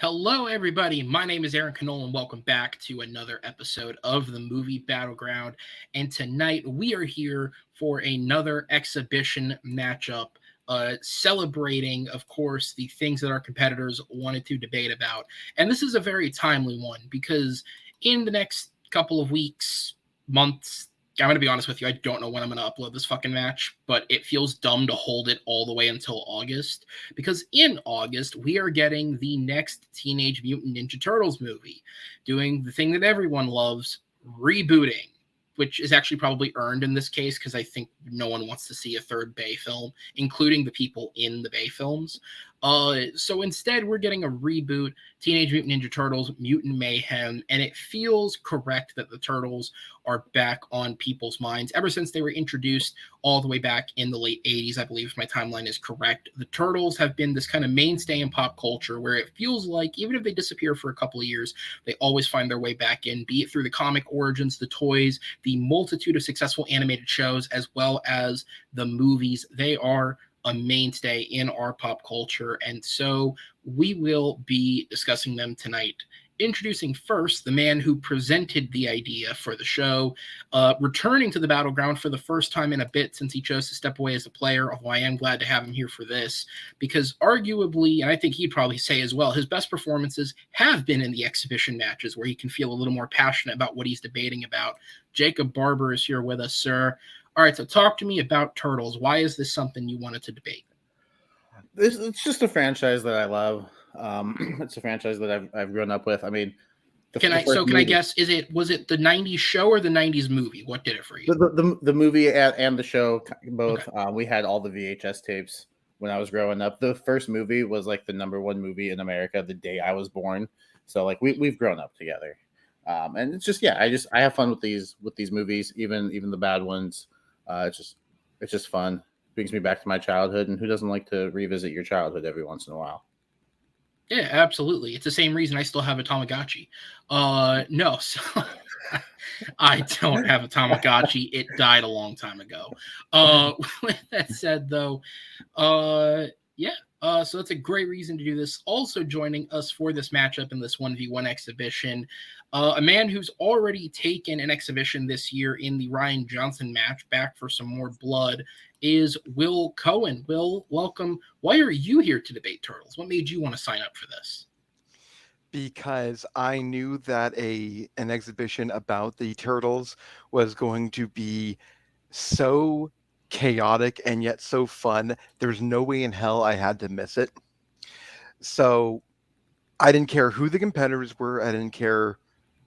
Hello, everybody. My name is Aaron Knoll, and welcome back to another episode of the Movie Battleground. And tonight we are here for another exhibition matchup, celebrating, of course, the things that our competitors wanted to debate about. And this is a very timely one because in the next couple of weeks, months, I'm going to be honest with you, I don't know when I'm going to upload this fucking match, but it feels dumb to hold it all the way until August because in August, we are getting the next Teenage Mutant Ninja Turtles movie, doing the thing that everyone loves, rebooting, which is actually probably earned in this case because I think no one wants to see a third Bay film, including the people in the Bay films. So instead, we're getting a reboot, Teenage Mutant Ninja Turtles, Mutant Mayhem, and it feels correct that the Turtles are back on people's minds ever since they were introduced all the way back in the late 80s, I believe if my timeline is correct. The Turtles have been this kind of mainstay in pop culture where it feels like even if they disappear for a couple of years, they always find their way back in, be it through the comic origins, the toys, the multitude of successful animated shows, as well as the movies. They are a mainstay in our pop culture, and so we will be discussing them tonight. Introducing first the man who presented the idea for the show, returning to the Battleground for the first time in a bit since he chose to step away as a player, although I am glad to have him here for this, because arguably, and I think he'd probably say as well, his best performances have been in the exhibition matches where he can feel a little more passionate about what he's debating about. Jacob Barber is here with us, sir. All right, so talk to me about Turtles. Why is this something you wanted to debate? It's just a franchise that I love. It's a franchise that I've grown up with. I mean, Can I guess? Was it the '90s show or the '90s movie? What did it for you? the movie and the show both. Okay. We had all the VHS tapes when I was growing up. The first movie was like the number one movie in America the day I was born. So like we've grown up together, and it's just I have fun with these movies, even the bad ones. It's just fun. Brings me back to my childhood, and who doesn't like to revisit your childhood every once in a while? Yeah, absolutely. It's the same reason I still have a Tamagotchi. No, so I don't have a Tamagotchi. It died a long time ago. With that said, though, yeah. So that's a great reason to do this. Also joining us for this matchup in this 1v1 exhibition, a man who's already taken an exhibition this year in the Ryan Johnson match, back for some more blood, is Will Cohen. Will, welcome. Why are you here to debate Turtles? What made you want to sign up for this? Because I knew that an exhibition about the Turtles was going to be so chaotic and yet so fun. There's no way in hell I had to miss it. So I didn't care who the competitors were. I didn't care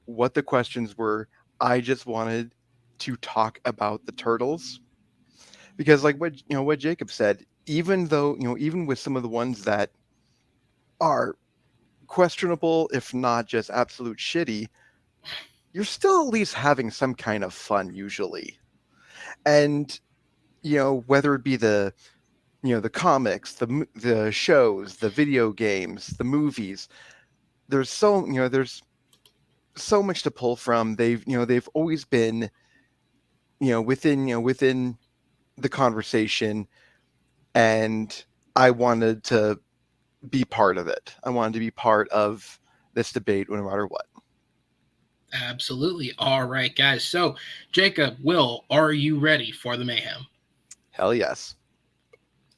what the questions were. I just wanted to talk about the Turtles. Because like what Jacob said, even though, even with some of the ones that are questionable, if not just absolute shitty, you're still at least having some kind of fun usually. And whether it be the comics, the shows, the video games, the movies, there's so much to pull from. They've always been within the conversation, and I wanted to be part of it. I wanted to be part of this debate no matter what. Absolutely. All right, guys. So, Jacob, Will, are you ready for the mayhem? Hell yes.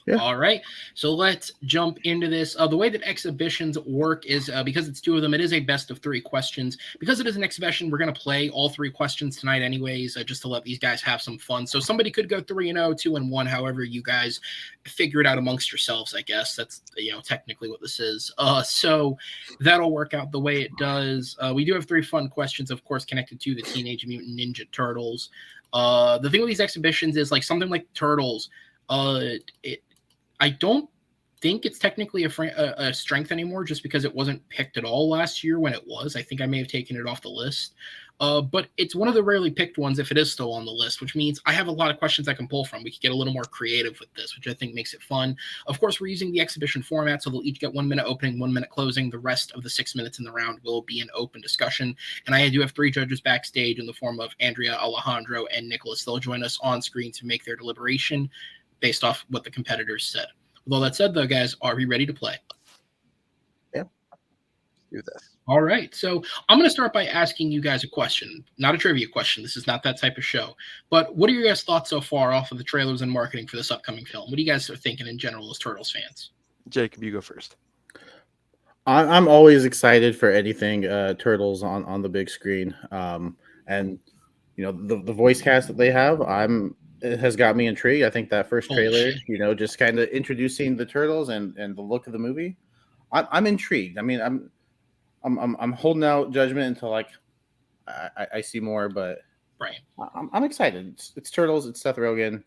Yeah. All right, so let's jump into this. The way that exhibitions work is because it's two of them, it is a best of three questions. Because it is an exhibition, we're going to play all three questions tonight anyways, just to let these guys have some fun. So somebody could go 3-0, 2-1, however you guys figure it out amongst yourselves, I guess. That's, technically what this is. So that'll work out the way it does. We do have three fun questions, of course, connected to the Teenage Mutant Ninja Turtles. The thing with these exhibitions is like something like Turtles, I don't think it's technically a strength anymore just because it wasn't picked at all last year when it was. I think I may have taken it off the list. But it's one of the rarely picked ones if it is still on the list, which means I have a lot of questions I can pull from. We could get a little more creative with this, which I think makes it fun. Of course, we're using the exhibition format, so they'll each get 1 minute opening, 1 minute closing. The rest of the 6 minutes in the round will be an open discussion. And I do have three judges backstage in the form of Andrea, Alejandro, and Nicholas. They'll join us on screen to make their deliberation based off what the competitors said. With all that said, though, guys, are we ready to play? Yeah. do this. All right. So I'm going to start by asking you guys a question, not a trivia question. This is not that type of show. But what are your guys' thoughts so far off of the trailers and marketing for this upcoming film? What do you guys are thinking in general as Turtles fans? Jacob, you go first. I'm always excited for anything Turtles on the big screen. And the voice cast that they have, it has got me intrigued. I think that first Holy trailer, shit. just kind of introducing the Turtles and the look of the movie, I'm intrigued. I mean, I'm holding out judgment until like I see more, but Right. I'm excited. It's Turtles. It's Seth Rogen.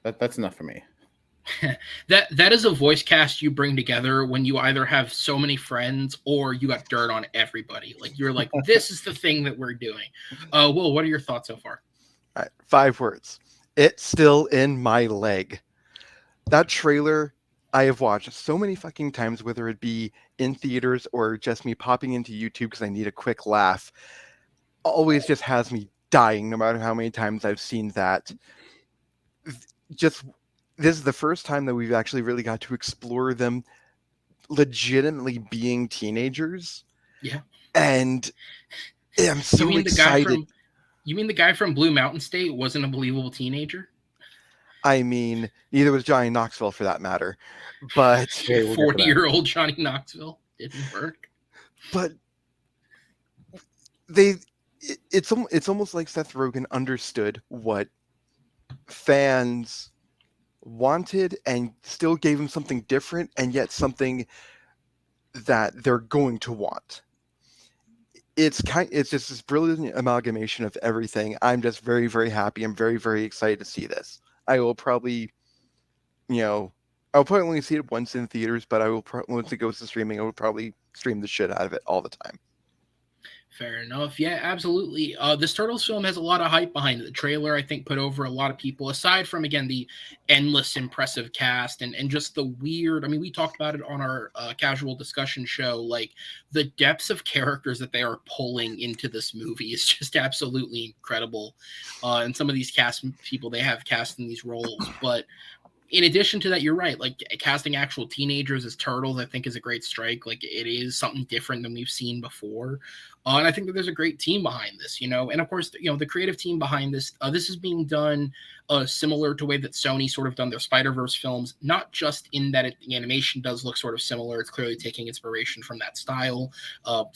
That's enough for me. That is a voice cast you bring together when you either have so many friends or you got dirt on everybody. Like you're like, this is the thing that we're doing. Will, what are your thoughts so far? All right, 5 words. It's still in my leg. That trailer I have watched so many fucking times, whether it be in theaters or just me popping into YouTube because I need a quick laugh, always just has me dying no matter how many times I've seen that. Just this is the first time that we've actually really got to explore them legitimately being teenagers. Yeah. And I'm so excited. You mean the guy from Blue Mountain State wasn't a believable teenager? I mean, neither was Johnny Knoxville for that matter. But 40-year-old Johnny Knoxville didn't work. But it's almost like Seth Rogen understood what fans wanted and still gave them something different and yet something that they're going to want. It's just this brilliant amalgamation of everything. I'm just very, very happy. I'm very, very excited to see this. I will probably, I'll probably only see it once in theaters, but I will once it goes to streaming, I will probably stream the shit out of it all the time. Fair enough. Yeah, absolutely. This Turtles film has a lot of hype behind it. The trailer, I think, put over a lot of people, aside from, again, the endless impressive cast and just the weird, I mean, we talked about it on our casual discussion show, like the depths of characters that they are pulling into this movie is just absolutely incredible. And some of these cast people they have cast in these roles. But in addition to that, you're right. Like casting actual teenagers as turtles, I think is a great strike. Like it is something different than we've seen before. And I think that there's a great team behind this, and of course, the creative team behind this, this is being done similar to the way that Sony sort of done their Spider-Verse films, not just in that the animation does look sort of similar. It's clearly taking inspiration from that style.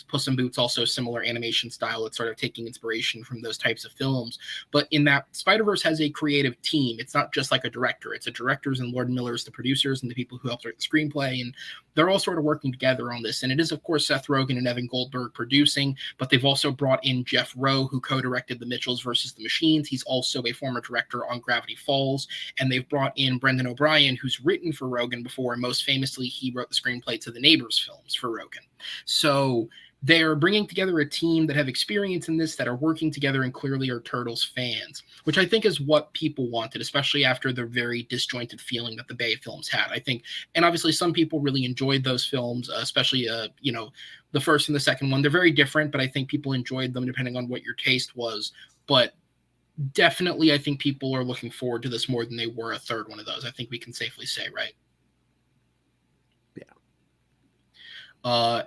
Puss in Boots also similar animation style. It's sort of taking inspiration from those types of films. But in that, Spider-Verse has a creative team. It's not just like a director. It's a directors and Lord Miller's the producers and the people who helped write the screenplay. And they're all sort of working together on this. And it is, of course, Seth Rogen and Evan Goldberg producing, but they've also brought in Jeff Rowe, who co-directed The Mitchells versus the Machines. He's also a former director on Gravity Falls. And they've brought in Brendan O'Brien, who's written for Rogen before. And most famously, he wrote the screenplay to the Neighbors films for Rogen. So they're bringing together a team that have experience in this, that are working together and clearly are Turtles fans, which I think is what people wanted, especially after the very disjointed feeling that the Bay films had. I think, and obviously some people really enjoyed those films, especially, the first and the second one. They're very different, but I think people enjoyed them depending on what your taste was. But definitely, I think people are looking forward to this more than they were a third one of those. I think we can safely say, right?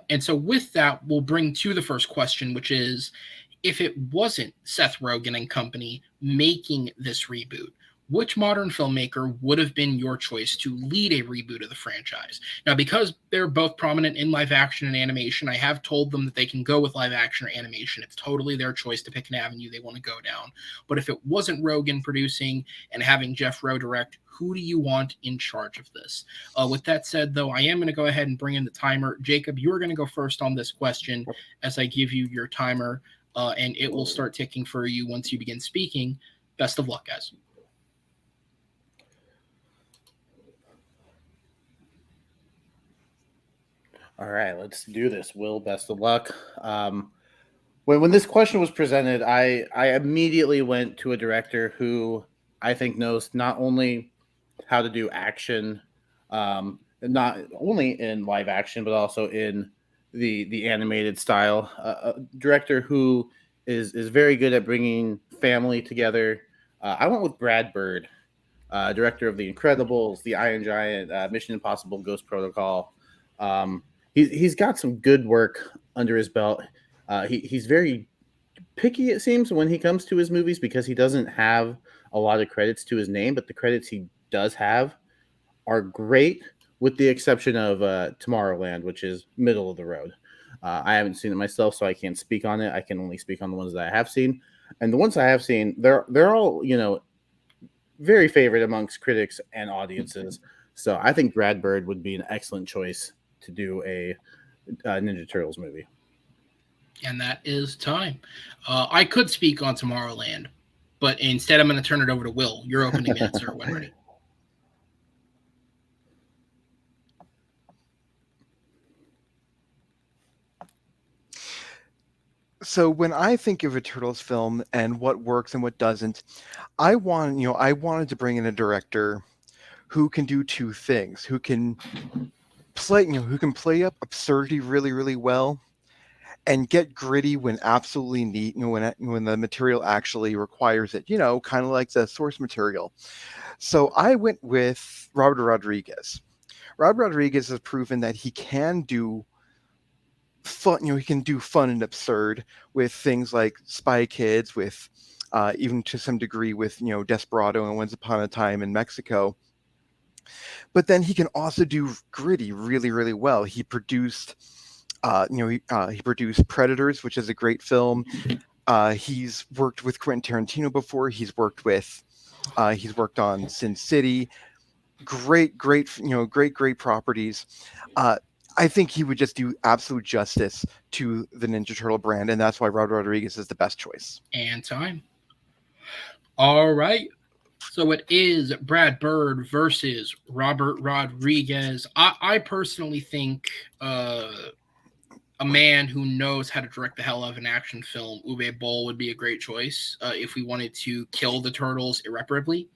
And so with that, we'll bring to the first question, which is, if it wasn't Seth Rogen and company making this reboot, which modern filmmaker would have been your choice to lead a reboot of the franchise? Now, because they're both prominent in live action and animation, I have told them that they can go with live action or animation. It's totally their choice to pick an avenue they want to go down. But if it wasn't Rogen producing and having Jeff Rowe direct, who do you want in charge of this? With that said, though, I am going to go ahead and bring in the timer. Jacob, you are going to go first on this question as I give you your timer, and it will start ticking for you once you begin speaking. Best of luck, guys. All right, let's do this. Will, best of luck. When this question was presented, I immediately went to a director who I think knows not only how to do action, not only in live action, but also in the animated style. A director who is very good at bringing family together. I went with Brad Bird, director of The Incredibles, The Iron Giant, Mission Impossible, Ghost Protocol. he's got some good work under his belt. He's very picky, it seems, when he comes to his movies because he doesn't have a lot of credits to his name, but the credits he does have are great, with the exception of Tomorrowland, which is middle of the road. I haven't seen it myself, so I can't speak on it. I can only speak on the ones that I have seen, and the ones I have seen, they're all very favored amongst critics and audiences. So I think Brad Bird would be an excellent choice to do a Ninja Turtles movie. And that is time. I could speak on Tomorrowland, but instead I'm going to turn it over to Will. Your opening minutes are when ready. So when I think of a Turtles film and what works and what doesn't, I wanted to bring in a director who can do two things, who can play up absurdity really, really well, and get gritty when absolutely neat, when the material actually requires it, kind of like the source material. So I went with Robert Rodriguez. Robert Rodriguez has proven that he can do fun, he can do fun and absurd with things like Spy Kids, with even to some degree with Desperado and Once Upon a Time in Mexico. But then he can also do gritty really, really well. He produced he produced Predators, which is a great film. He's worked with Quentin Tarantino before. He's worked on Sin City. Great properties. I think he would just do absolute justice to the Ninja Turtle brand, and that's why Robert Rodriguez is the best choice. And time. All right. So it is Brad Bird versus Robert Rodriguez. I personally think a man who knows how to direct the hell of an action film, Uwe Boll, would be a great choice if we wanted to kill the Turtles irreparably.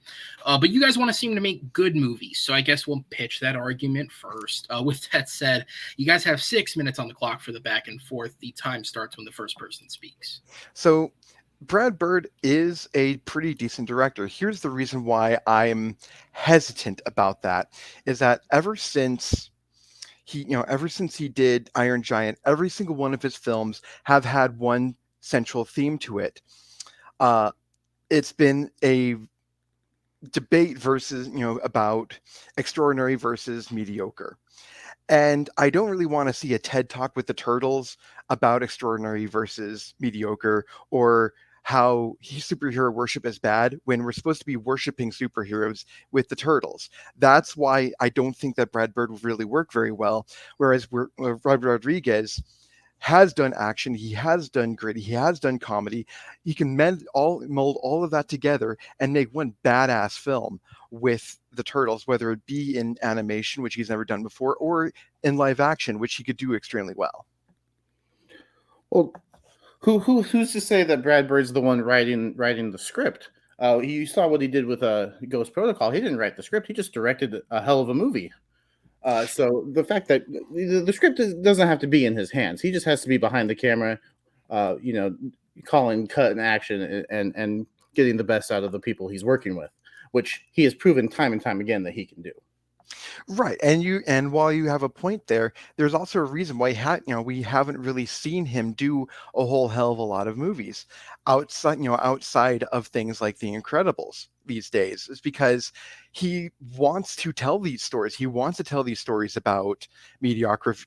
But you guys want to seem to make good movies, so I guess we'll pitch that argument first. With that said, you guys have 6 minutes on the clock for the back and forth. The time starts when the first person speaks. So Brad Bird is a pretty decent director. Here's the reason why I'm hesitant about that, is that ever since he did Iron Giant, every single one of his films have had one central theme to it. It's been a debate about extraordinary versus mediocre. And I don't really want to see a TED Talk with the Turtles about extraordinary versus mediocre, or how superhero worship is bad when we're supposed to be worshiping superheroes with the Turtles. That's why I don't think that Brad Bird would really work very well. Whereas Robert Rodriguez has done action, he has done gritty, he has done comedy. He can mold all of that together and make one badass film with the Turtles, whether it be in animation, which he's never done before, or in live action, which he could do extremely well. Well, who's to say that Brad Bird's the one writing the script? You saw what he did with Ghost Protocol. He didn't write the script; he just directed a hell of a movie. So the fact that the script doesn't have to be in his hands, he just has to be behind the camera, calling cut and action and getting the best out of the people he's working with, which he has proven time and time again that he can do. Right, and while you have a point there, there's also a reason why we haven't really seen him do a whole hell of a lot of movies outside of things like The Incredibles these days. Is because he wants to tell these stories. He wants to tell these stories about mediocrity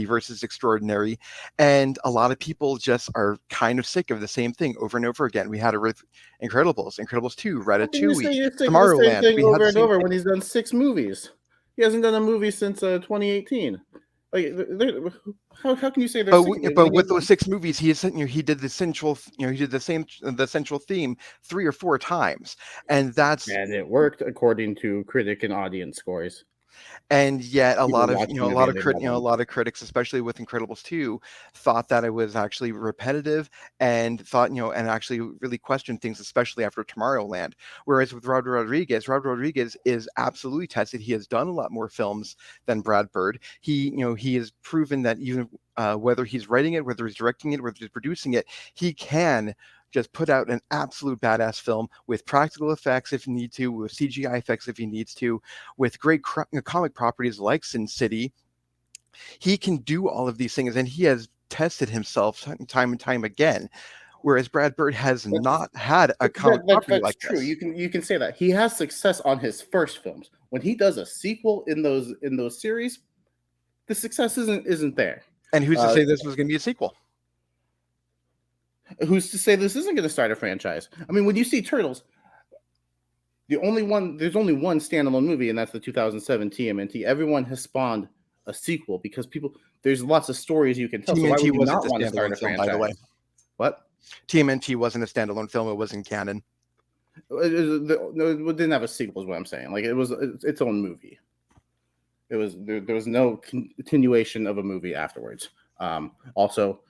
versus extraordinary, and a lot of people just are kind of sick of the same thing over and over again. We had it with Incredibles 2, Ratatouille, Tomorrowland. Thing We had over the and same over thing. when he's done 6 movies. He hasn't done a movie since 2018. Like, how can you say there's? But with those 6 movies, he did the central theme 3 or 4 times, and it worked according to critic and audience scores. And yet a lot of a lot of critics, especially with Incredibles 2, thought that it was actually repetitive, and actually really questioned things, especially after Tomorrowland. Whereas with Robert Rodriguez is absolutely tested. He has done a lot more films than Brad Bird. He has proven that even whether he's writing it, whether he's directing it, whether he's producing it, he can just put out an absolute badass film with practical effects if you need to, with CGI effects if he needs to, with great comic properties like Sin City, He can do all of these things, and he has tested himself time and time again. Whereas Brad Bird has That's not had a comic property that's like true. this. You can say that he has success on his first films. When he does a sequel in those series, the success isn't there. And who's to Uh, say this was going to be a sequel? who's to say this isn't going to start a franchise? I mean, when you see Turtles, there's only one standalone movie, and that's the 2007 TMNT. Everyone has spawned a sequel because there's lots of stories you can tell. So why TMNT would you wasn't not a want to start standalone a film, by the way. franchise? What? TMNT wasn't a standalone film; it was in canon. No, it didn't have a sequel, is what I'm saying. Like it was its own movie. There was no continuation of a movie afterwards. Also,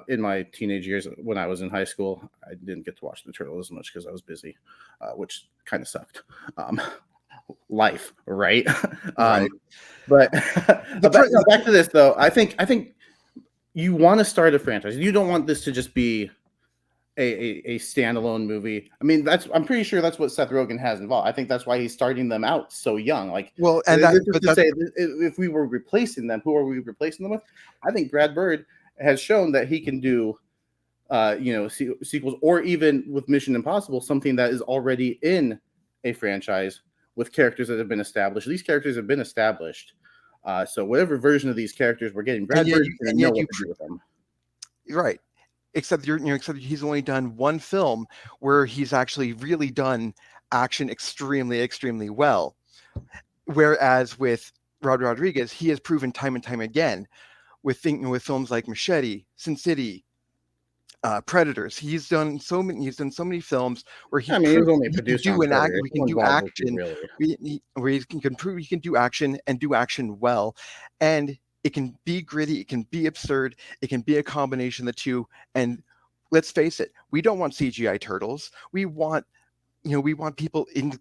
in my teenage years when I was in high school, I didn't get to watch the Turtles as much because I was busy, which kind of sucked. Life, right? Right. But back to this though. I think you want to start a franchise. You don't want this to just be a standalone movie. I mean, I'm pretty sure that's what Seth Rogen has involved. I think that's why he's starting them out so young. Like, well, and this is to say, if we were replacing them, who are we replacing them with? I think Brad Bird has shown that he can do, sequels, or even with Mission Impossible, something that is already in a franchise with characters that have been established. These characters have been established. So whatever version of these characters we're getting, Brad Bird can know what to do with them. Right. Except he's only done one film where he's actually really done action extremely, extremely well. Whereas with Rod Rodriguez, he has proven time and time again with films like Machete, Sin City, Predators. He's done so many films where he only a he can producer on do Predator. we can do action, where he can prove he can do action and do action well, and it can be gritty, it can be absurd, it can be a combination of the two. And let's face it, we don't want CGI turtles. We want people in,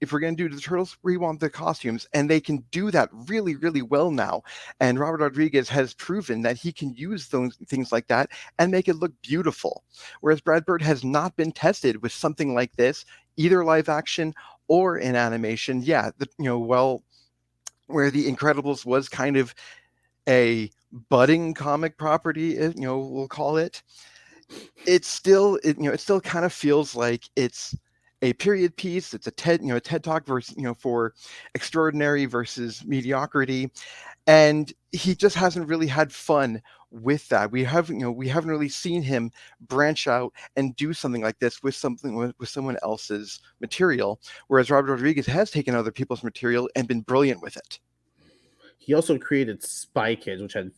if we're going to do the turtles, we want the costumes, and they can do that really, really well now. And Robert Rodriguez has proven that he can use those things like that and make it look beautiful. Whereas Brad Bird has not been tested with something like this, either live action or in animation. Yeah, where The Incredibles was kind of a budding comic property, we'll call it. It still kind of feels like it's a period piece. It's a TED talk versus, for extraordinary versus mediocrity. And he just hasn't really had fun with that. We haven't really seen him branch out and do something like this with someone else's material. Whereas Robert Rodriguez has taken other people's material and been brilliant with it. He also created Spy Kids, which had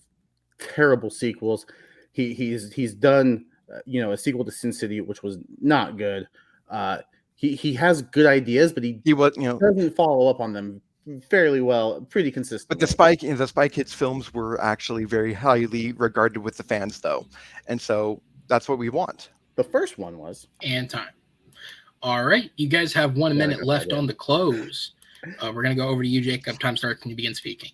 terrible sequels. He's done a sequel to Sin City, which was not good. He has good ideas, but he doesn't follow up on them fairly well, pretty consistently. But the Spy Kids films were actually very highly regarded with the fans, though, and so that's what we want. The first one was. And time. All right, you guys have 1 minute left on the close. We're gonna go over to you, Jacob. Time starts when you begin speaking.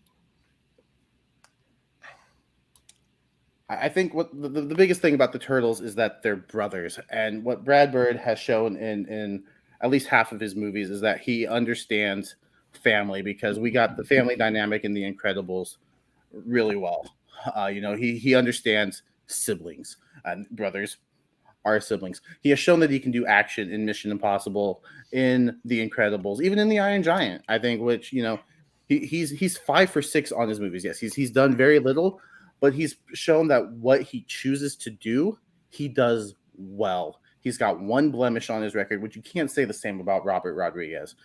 I think what the biggest thing about the Turtles is that they're brothers, and what Brad Bird has shown in at least half of his movies is that he understands family, because we got the family dynamic in The Incredibles really well. He understands siblings, and brothers are siblings. He has shown that he can do action in Mission Impossible, in The Incredibles, even in The Iron Giant. I think, which he's 5 for 6 on his movies. Yes, he's done very little, but he's shown that what he chooses to do, he does well. He's got one blemish on his record, which you can't say the same about Robert Rodriguez.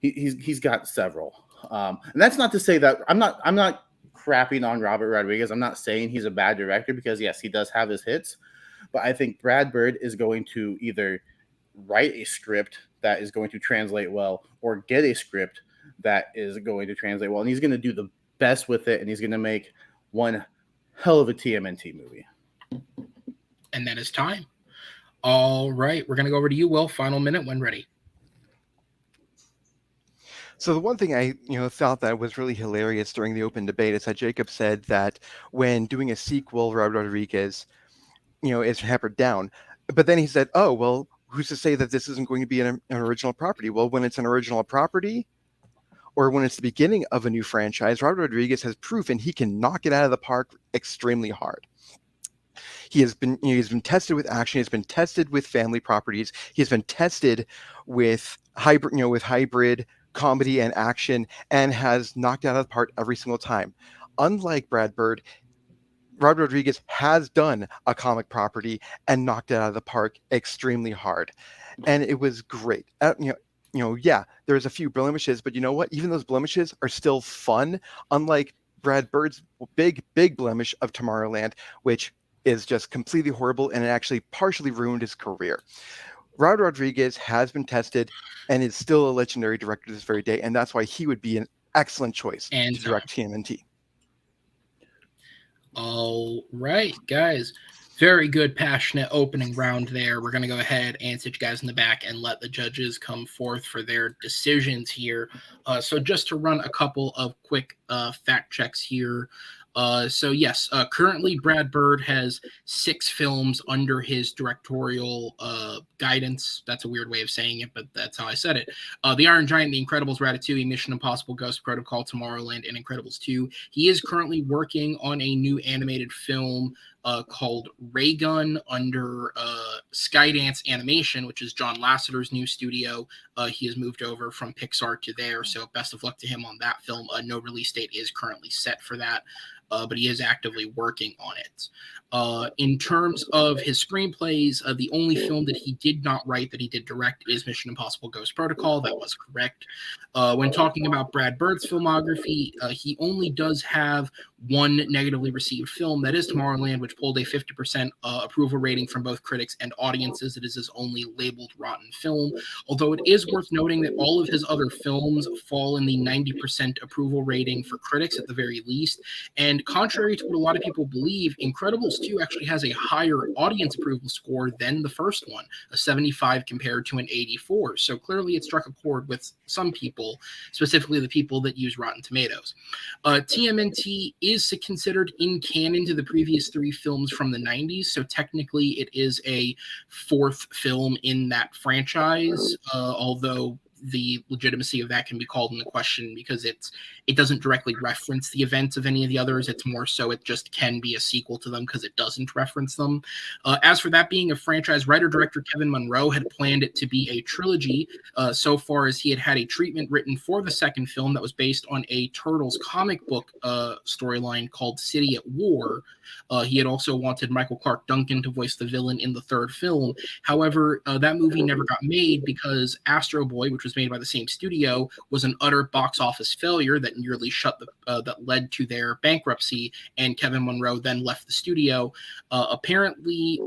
He's got several, and that's not to say that I'm not crapping on Robert Rodriguez. I'm not saying he's a bad director, because yes, he does have his hits, but I think Brad Bird is going to either write a script that is going to translate well, or get a script that is going to translate well, and he's going to do the best with it, and he's going to make one hell of a TMNT movie. And that is time. All right, we're going to go over to you, Will. Final minute when ready. So the one thing I thought that was really hilarious during the open debate is that Jacob said that when doing a sequel, Robert Rodriguez, is hampered down. But then he said, oh, well, who's to say that this isn't going to be an original property? Well, when it's an original property, or when it's the beginning of a new franchise, Robert Rodriguez has proven he can knock it out of the park extremely hard. He's been tested with action. He's been tested with family properties. He's been tested with hybrid comedy and action, and has knocked it out of the park every single time. Unlike Brad Bird, Robert Rodriguez has done a comic property and knocked it out of the park extremely hard, and it was great. Yeah, there's a few blemishes, but you know what? Even those blemishes are still fun. Unlike Brad Bird's big blemish of Tomorrowland, which is just completely horrible, and it actually partially ruined his career. Robert Rodriguez has been tested and is still a legendary director to this very day, and that's why he would be an excellent choice And to direct TMNT. All right, guys. Very good, passionate opening round there. We're going to go ahead and sit you guys in the back and let the judges come forth for their decisions here. So just to run a couple of quick fact checks here. Yes, currently Brad Bird has 6 films under his directorial guidance. That's a weird way of saying it, but that's how I said it. The Iron Giant, The Incredibles, Ratatouille, Mission Impossible, Ghost Protocol, Tomorrowland, and Incredibles 2. He is currently working on a new animated film called Raygun under Skydance Animation, which is John Lasseter's new studio. He has moved over from Pixar to there, so best of luck to him on that film. No release date is currently set for that. But he is actively working on it. In terms of his screenplays, the only film that he did not write that he did direct is Mission Impossible Ghost Protocol. That was correct. When talking about Brad Bird's filmography, he only does have one negatively received film, that is Tomorrowland, which pulled a 50% approval rating from both critics and audiences. It is his only labeled rotten film, although it is worth noting that all of his other films fall in the 90% approval rating for critics at the very least. And contrary to what a lot of people believe, Incredibles 2 actually has a higher audience approval score than the first one, a 75 compared to an 84. So clearly it struck a chord with some people, specifically the people that use Rotten Tomatoes. TMNT is considered in canon to the previous 3 films from the 90s, so technically it is a 4th film in that franchise, although the legitimacy of that can be called into question because it doesn't directly reference the events of any of the others. It's more so it just can be a sequel to them because it doesn't reference them. As for that being a franchise, writer-director Kevin Munro had planned it to be a trilogy so far as he had a treatment written for the second film that was based on a Turtles comic book storyline called City at War. He had also wanted Michael Clark Duncan to voice the villain in the third film. However, that movie never got made because Astro Boy, which was made by the same studio, was an utter box office failure that nearly that led to their bankruptcy, and Kevin Munro then left the studio. Apparently,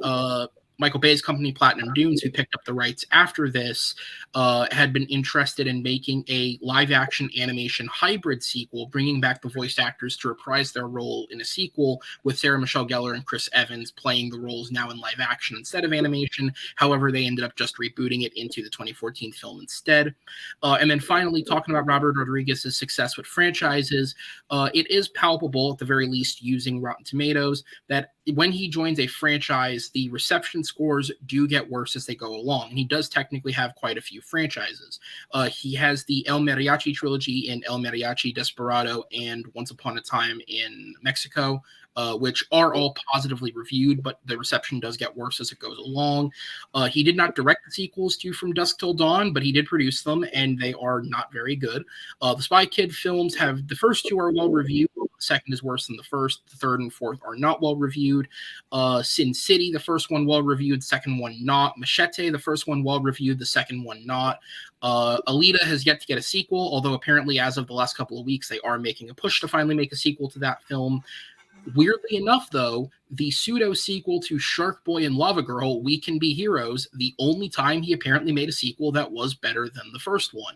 Michael Bay's company, Platinum Dunes, who picked up the rights after this, had been interested in making a live-action animation hybrid sequel, bringing back the voice actors to reprise their role in a sequel, with Sarah Michelle Gellar and Chris Evans playing the roles now in live action instead of animation. However, they ended up just rebooting it into the 2014 film instead. And then finally, talking about Robert Rodriguez's success with franchises, it is palpable, at the very least using Rotten Tomatoes, that when he joins a franchise, the reception scores do get worse as they go along. And he does technically have quite a few franchises. He has the El Mariachi trilogy in El Mariachi, Desperado, and Once Upon a Time in Mexico, which are all positively reviewed, but the reception does get worse as it goes along. He did not direct the sequels to From Dusk Till Dawn, but he did produce them, and they are not very good. The Spy Kid films have, the first 2 are well reviewed. The second is worse than the first. The third and fourth are not well reviewed. Sin City, the first one well reviewed, second one not. Machete, the first one well reviewed, the second one not. Alita has yet to get a sequel, although apparently as of the last couple of weeks, they are making a push to finally make a sequel to that film. Weirdly enough, though, the pseudo-sequel to Shark Boy and Lava Girl, We Can Be Heroes, the only time he apparently made a sequel that was better than the first one.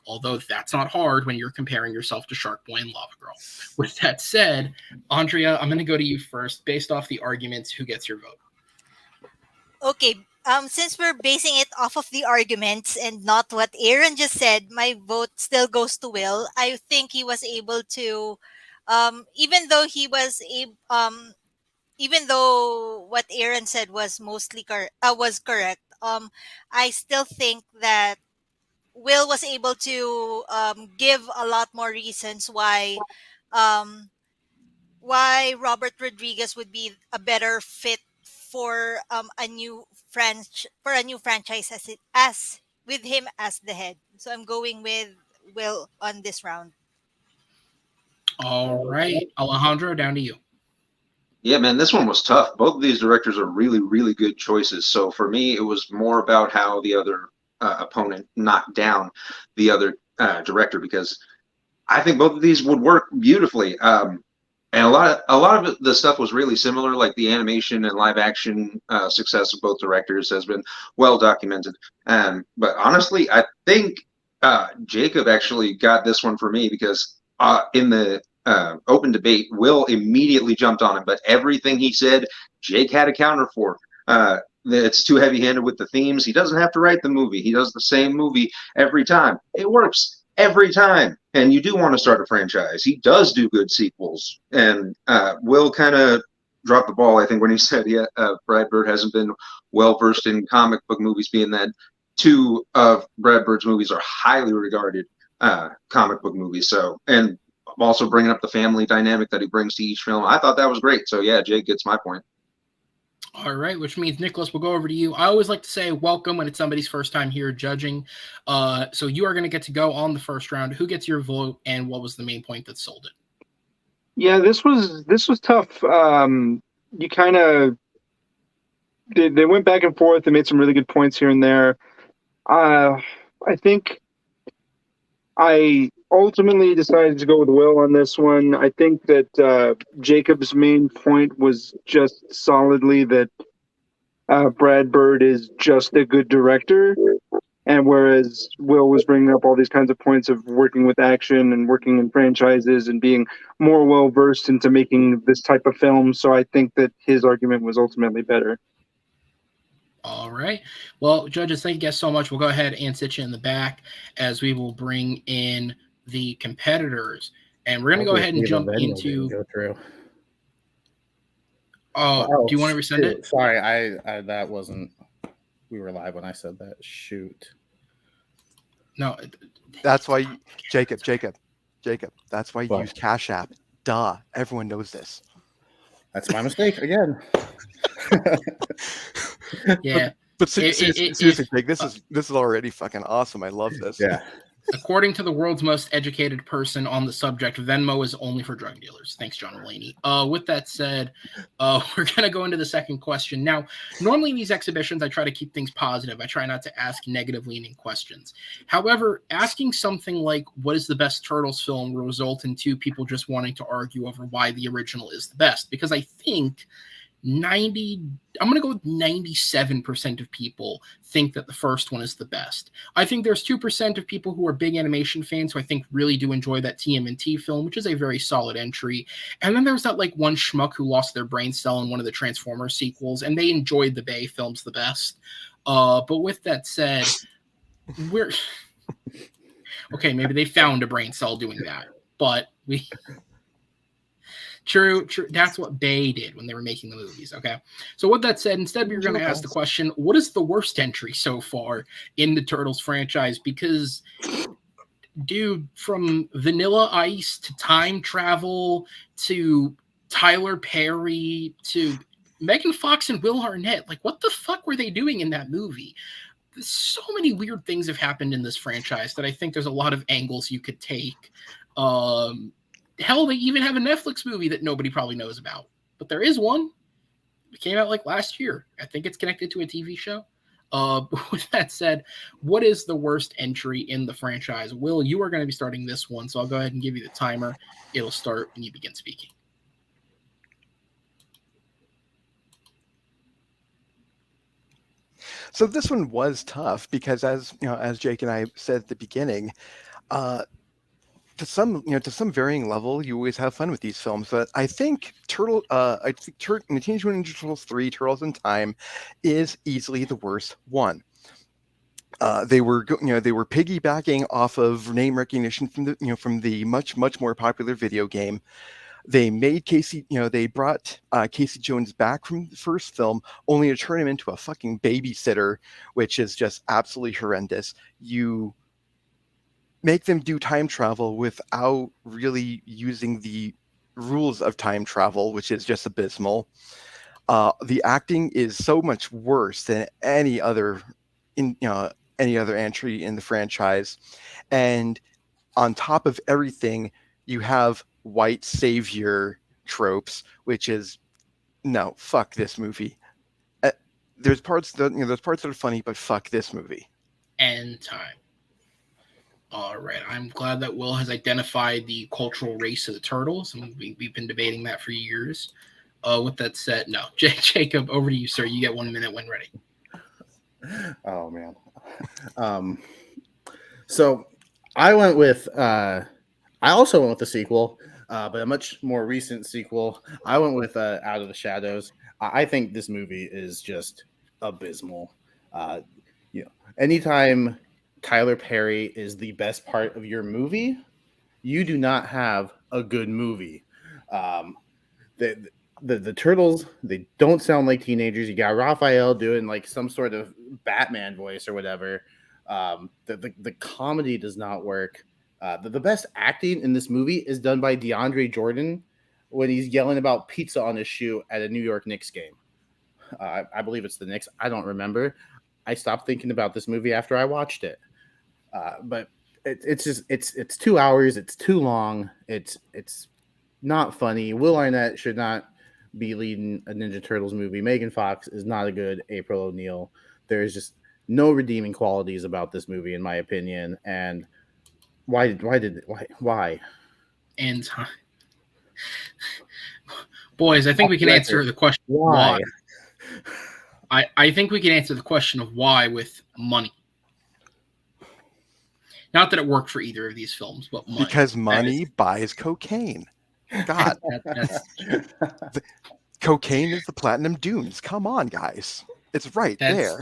Although that's not hard when you're comparing yourself to Shark Boy and Lava Girl. With that said, Andrea, I'm going to go to you first. Based off the arguments, who gets your vote? Okay, since we're basing it off of the arguments and not what Aaron just said, my vote still goes to Will. I think he was able to, even though he was even though what Aaron said was mostly was correct, I still think that Will was able to give a lot more reasons um, why Robert Rodriguez would be a better fit for a new franchise as with him as the head. So I'm going with Will on this round. All right, Alejandro, down to you. Yeah, man, this one was tough. Both of these directors are really, really good choices. So for me, it was more about how the other opponent knocked down the other director because I think both of these would work beautifully. And a lot of the stuff was really similar, like the animation and live action success of both directors has been well documented. But honestly, I think Jacob actually got this one for me because in the open debate, Will immediately jumped on him, but everything he said, Jake had a counter for. It's too heavy-handed with the themes. He doesn't have to write the movie. He does the same movie every time. It works every time. And you do want to start a franchise. He does do good sequels. And Will kind of dropped the ball, I think, when he said Brad Bird hasn't been well versed in comic book movies, being that two of Brad Bird's movies are highly regarded comic book movies. So, and also bringing up the family dynamic that he brings to each film, I thought that was great. So yeah, Jake gets my point. All right, which means, Nicholas, we'll go over to you. I always like to say welcome when it's somebody's first time here judging. So you are going to get to go on the first round. Who gets your vote, and what was the main point that sold it? Yeah, this was tough. You kind of they went back and forth and made some really good points here and there. I think I ultimately decided to go with Will on this one. I think that Jacob's main point was just solidly that Brad Bird is just a good director. And whereas Will was bringing up all these kinds of points of working with action and working in franchises and being more well versed into making this type of film. So I think that his argument was ultimately better. All right. Well, judges, thank you guys so much. We'll go ahead and sit you in the back as we will bring in the competitors. And we're going to go ahead and jump into. Go through. Oh, do you want to resend it? Sorry, I that wasn't. We were live when I said that. Shoot. No. That's why, Jacob. That's why you use Cash App. Duh. Everyone knows this. That's my mistake again. Yeah. But seriously, Jake, this is already fucking awesome. I love this. Yeah. According to the world's most educated person on the subject, Venmo is only for drug dealers. Thanks, John Mulaney. With that said, we're going to go into the second question. Now, normally in these exhibitions, I try to keep things positive. I try not to ask negative leaning questions. However, asking something like, what is the best Turtles film, will result in two people just wanting to argue over why the original is the best. Because I think I'm going to go with 97% of people think that the first one is the best. I think there's 2% of people who are big animation fans who I think really do enjoy that TMNT film, which is a very solid entry. And then there's that like one schmuck who lost their brain cell in one of the Transformers sequels, and they enjoyed the Bay films the best. But with that said, okay, maybe they found a brain cell doing that, but True. That's what Bay did when they were making the movies. Okay. So with that said, instead we're going to ask the question, what is the worst entry so far in the Turtles franchise? Because, dude, from Vanilla Ice to time travel to Tyler Perry to Megan Fox and Will Arnett, like what the fuck were they doing in that movie? So many weird things have happened in this franchise that I think there's a lot of angles you could take. Hell, they even have a Netflix movie that nobody probably knows about. But there is one. It came out like last year. I think it's connected to a TV show. With that said, what is the worst entry in the franchise? Will, you are going to be starting this one, so I'll go ahead and give you the timer. It'll start when you begin speaking. So this one was tough because, as Jake and I said at the beginning, to some varying level, you always have fun with these films. But I think Teenage Mutant Ninja Turtles 3: Turtles in Time is easily the worst one. They were piggybacking off of name recognition from the much more popular video game. They made they brought Casey Jones back from the first film, only to turn him into a fucking babysitter, which is just absolutely horrendous. You make them do time travel without really using the rules of time travel, which is just abysmal. The acting is so much worse than any other entry in the franchise, and on top of everything, you have white savior tropes, which is no, fuck this movie. There's parts that are funny, but fuck this movie. End time. All right. I'm glad that Will has identified the cultural race of the turtles. And we've been debating that for years. With that said, no. Jacob, over to you, sir. You get 1 minute when ready. Oh man. So I went with I also went with the sequel, but a much more recent sequel. I went with Out of the Shadows. I think this movie is just abysmal. Anytime Tyler Perry is the best part of your movie, you do not have a good movie. The turtles, they don't sound like teenagers. You got Raphael doing like some sort of Batman voice or whatever. The comedy does not work. The best acting in this movie is done by DeAndre Jordan when he's yelling about pizza on his shoe at a New York Knicks game. I believe it's the Knicks. I don't remember. I stopped thinking about this movie after I watched it. But it's 2 hours. It's too long. It's not funny. Will Arnett should not be leading a Ninja Turtles movie. Megan Fox is not a good April O'Neil. There's just no redeeming qualities about this movie, in my opinion. And why? And boys, I think we can answer the question why. I think we can answer the question of why with money. Not that it worked for either of these films, but money. Because money buys cocaine. God. Cocaine is the Platinum Dunes. Come on, guys. It's right there.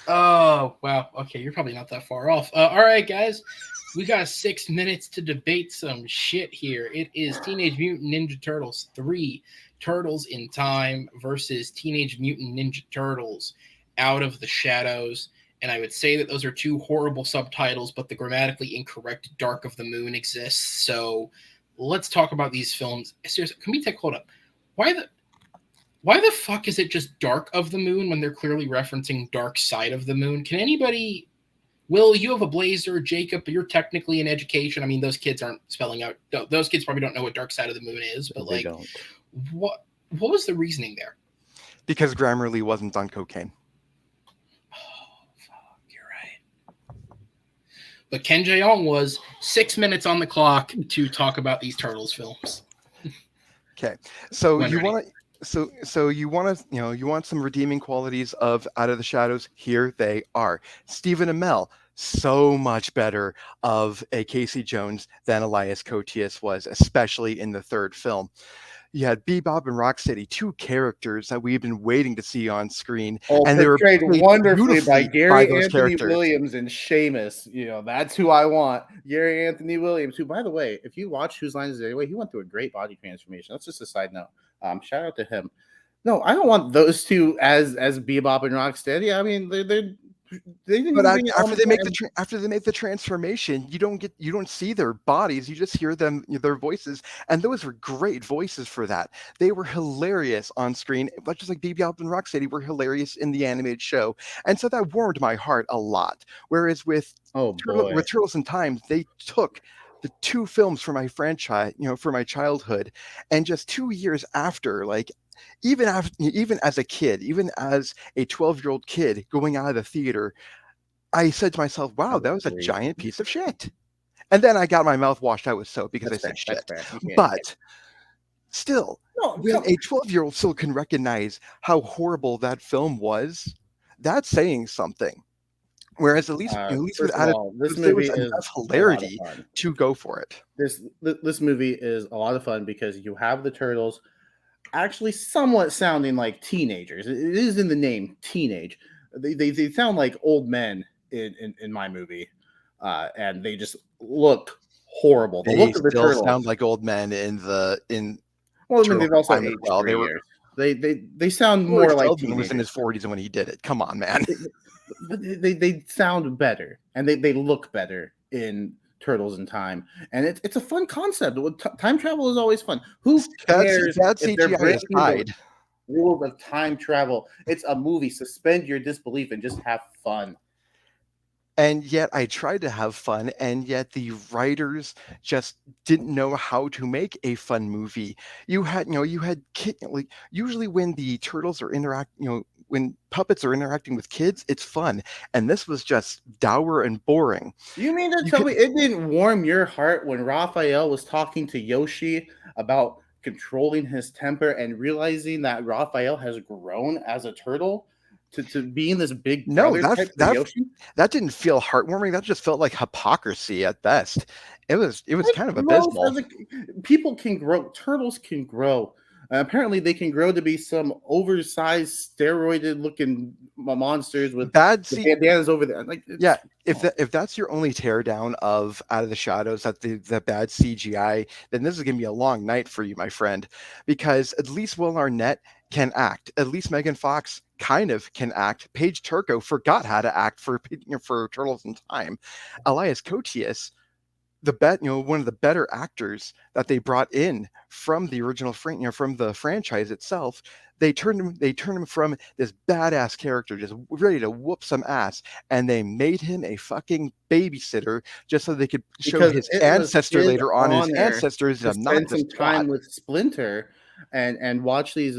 Oh, wow. Okay, you're probably not that far off. All right, guys. We got 6 minutes to debate some shit here. It is Teenage Mutant Ninja Turtles 3, Turtles in Time versus Teenage Mutant Ninja Turtles Out of the Shadows. And I would say that those are two horrible subtitles, but the grammatically incorrect Dark of the Moon exists. So let's talk about these films. Seriously, can we hold up? Why the fuck is it just Dark of the Moon when they're clearly referencing Dark Side of the Moon? Can anybody... Will, you have a blazer. Jacob, you're technically in education. I mean, those kids aren't spelling out... Those kids probably don't know what Dark Side of the Moon is, but they don't. What was the reasoning there? Because Grammarly wasn't on cocaine. But Ken Jeong was 6 minutes on the clock to talk about these Turtles films. Okay, so you want some redeeming qualities of Out of the Shadows. Here they are. Stephen Amell, so much better of a Casey Jones than Elias Koteas was, especially in the third film. You had Bebop and Rocksteady, two characters that we've been waiting to see on screen, and they were played wonderfully by Gary Anthony Williams and Seamus. That's who I want. Gary Anthony Williams, who, by the way, if you watch Whose Line Is It Anyway, he went through a great body transformation. That's just a side note. Shout out to him. No, I don't want those two as Bebop and Rocksteady. I mean, they didn't. But after they make the transformation, you don't see their bodies. You just hear their voices, and those were great voices for that. They were hilarious on screen, but just like Bebop and Rocksteady were hilarious in the animated show, and so that warmed my heart a lot. Whereas with Turtles in Time, they took the two films for my franchise, for my childhood, and just 2 years after, like. Even as a kid, even as a 12-year-old kid going out of the theater, I said to myself, wow, that was a giant piece of shit. And then I got my mouth washed out with soap because I said shit. But still, when a 12-year-old still can recognize how horrible that film was, that's saying something. Whereas at least with this movie is enough hilarity to go for it. This movie is a lot of fun because you have the Turtles actually somewhat sounding like teenagers. It is in the name, teenage. They sound like old men in my movie, and they just look horrible. The look of the still Turtles sound like old men in. Well, I mean, they've also aged 3 years. They sound George more like Feldman was in his teenagers. 40s when he did it. Come on, man. But they sound better and they look better in Turtles in Time, and it's a fun concept. Time travel is always fun. Who Bad, cares bad if they're CGI breaking the aside. rules of time travel? It's a movie. Suspend your disbelief and just have fun. And yet I tried to have fun, and yet the writers just didn't know how to make a fun movie. You had like usually when the turtles are when puppets are interacting with kids, it's fun, and this was just dour and boring. You mean to You tell could me it didn't warm your heart when Raphael was talking to Yoshi about controlling his temper and realizing that Raphael has grown as a turtle to being this big no brother type for that Yoshi? that didn't feel heartwarming. That just felt like hypocrisy at best. It was kind of Growth abysmal. as people can grow. Turtles can grow. Apparently, they can grow to be some oversized, steroided-looking monsters with Bad the C bandanas over there. Like, Yeah, if that's your only teardown of Out of the Shadows, that the bad CGI, then this is gonna be a long night for you, my friend, because at least Will Arnett can act. At least Megan Fox kind of can act. Paige Turco forgot how to act for Turtles in Time. Elias Koteas, one of the better actors that they brought in from the original from the franchise itself. They turned him from this badass character just ready to whoop some ass, and they made him a fucking babysitter just so they could show because his it was ancestor his later on. His honor ancestor is to spend obnoxious some twat. time with Splinter and watch these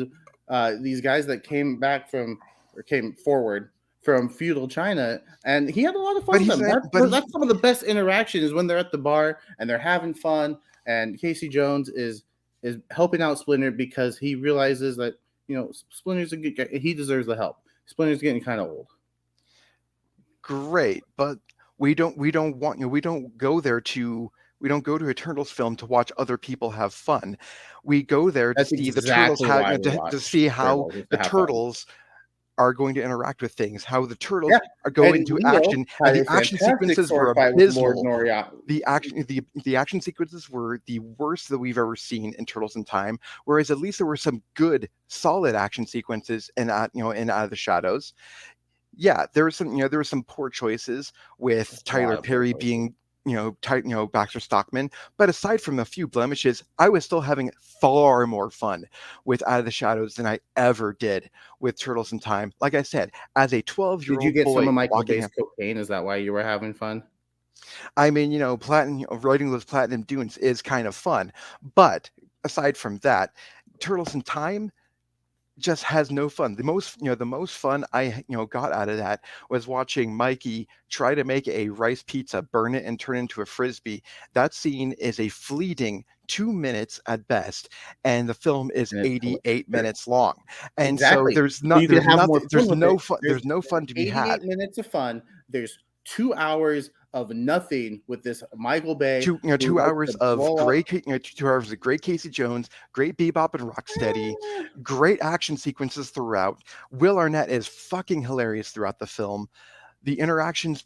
guys that came back from or came forward from feudal China, and he had a lot of fun But with he's them. not, but he That's some of the best interactions when they're at the bar and they're having fun, and Casey Jones is helping out Splinter because he realizes that Splinter's a good guy. He deserves the help. Splinter's getting kind of old. great, but we don't go there to we don't go to a Turtles film to watch other people have fun. We go there to That's see the turtles exactly have why we to watch see how Turtles is to the have fun. turtles are going to interact with things, how the turtles Yeah, are go and into Leo action, and had the a action fantastic sequences were sword fight with Lord abysmal. Noria. The action sequences were the worst that we've ever seen in Turtles in Time, whereas at least there were some good, solid action sequences in Out of the Shadows. Yeah, there were some poor choices with A lot Tyler of poor Perry choices. being Baxter Stockman, but aside from a few blemishes, I was still having far more fun with Out of the Shadows than I ever did with Turtles in Time. Like I said, as a 12 year Did you old get some boy of Michael walking, Bay's cocaine? Is that why you were having fun? I mean, platinum, writing those platinum dunes is kind of fun, but aside from that, Turtles in Time just has no fun. The most fun I got out of that was watching Mikey try to make a rice pizza, burn it, and turn it into a frisbee. That scene is a fleeting 2 minutes at best, and the film is And it's 88 hilarious. minutes long. And so Exactly. So you can there's have more nothing, fun with it. there's no fun to be 88 had. minutes of fun. There's 2 hours of nothing with this Michael Bay two you know who two likes hours to of blow up. great 2 hours of great Casey Jones, great Bebop and Rocksteady, great action sequences throughout. Will Arnett is fucking hilarious throughout the film. The interactions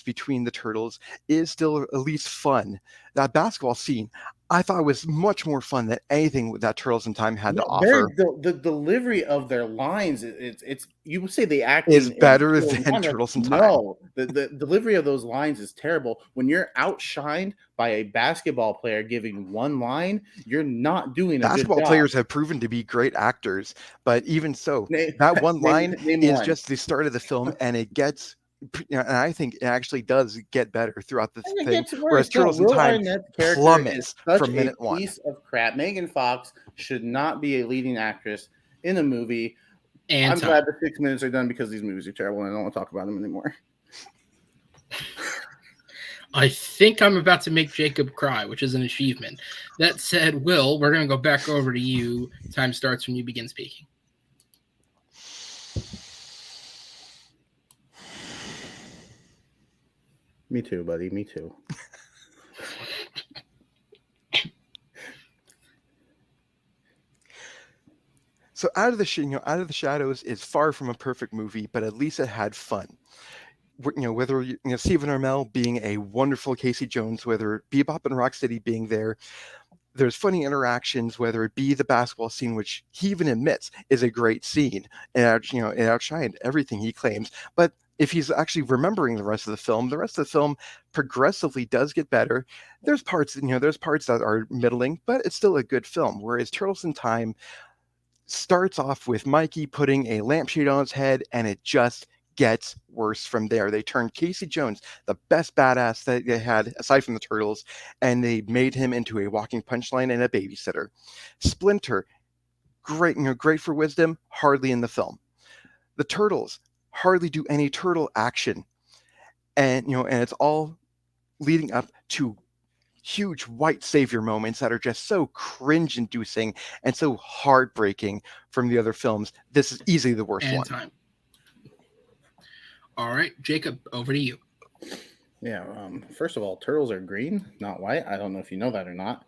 between the turtles is still at least fun. That basketball scene, I thought was much more fun than anything that Turtles in Time had to No, their offer. the delivery of their lines, it's you would say the Is acting in better Turtles in than Time, like, Turtles in Time. no, the delivery of those lines is terrible. When you're outshined by a basketball player giving one line, you're not doing a good Basketball job. players have proven to be great actors, but even so, Name, that one line name is one. just the start of the film, and and I think it actually does get better throughout the And it thing. gets Whereas worse. No, Turtles in Will Time Arnett's character is plummets such from a minute one. piece of crap. Megan Fox should not be a leading actress in a movie. And I'm time. glad the 6 minutes are done because these movies are terrible and I don't want to talk about them anymore. I think I'm about to make Jacob cry, which is an achievement. That said, Will, we're going to go back over to you. Time starts when you begin speaking. Me too, buddy. Me too. So Out of the Shadows is far from a perfect movie, but at least it had fun. Whether Stephen Amell being a wonderful Casey Jones, whether Bebop and Rocksteady being there, there's funny interactions, whether it be the basketball scene, which he even admits is a great scene, and it outshined everything he claims. But if he's actually remembering the rest of the film progressively does get better. There's parts that are middling, but it's still a good film. Whereas Turtles in Time starts off with Mikey putting a lampshade on his head, and it just gets worse from there. They turned Casey Jones, the best badass that they had aside from the Turtles, and they made him into a walking punchline and a babysitter. Splinter, great for wisdom, hardly in the film. The Turtles hardly do any turtle action, and it's all leading up to huge white savior moments that are just so cringe inducing and so heartbreaking from the other films. This is easily the worst And one. time. All right, Jacob, over to you. Yeah. First of all, turtles are green, not white. I don't know if you know that or not.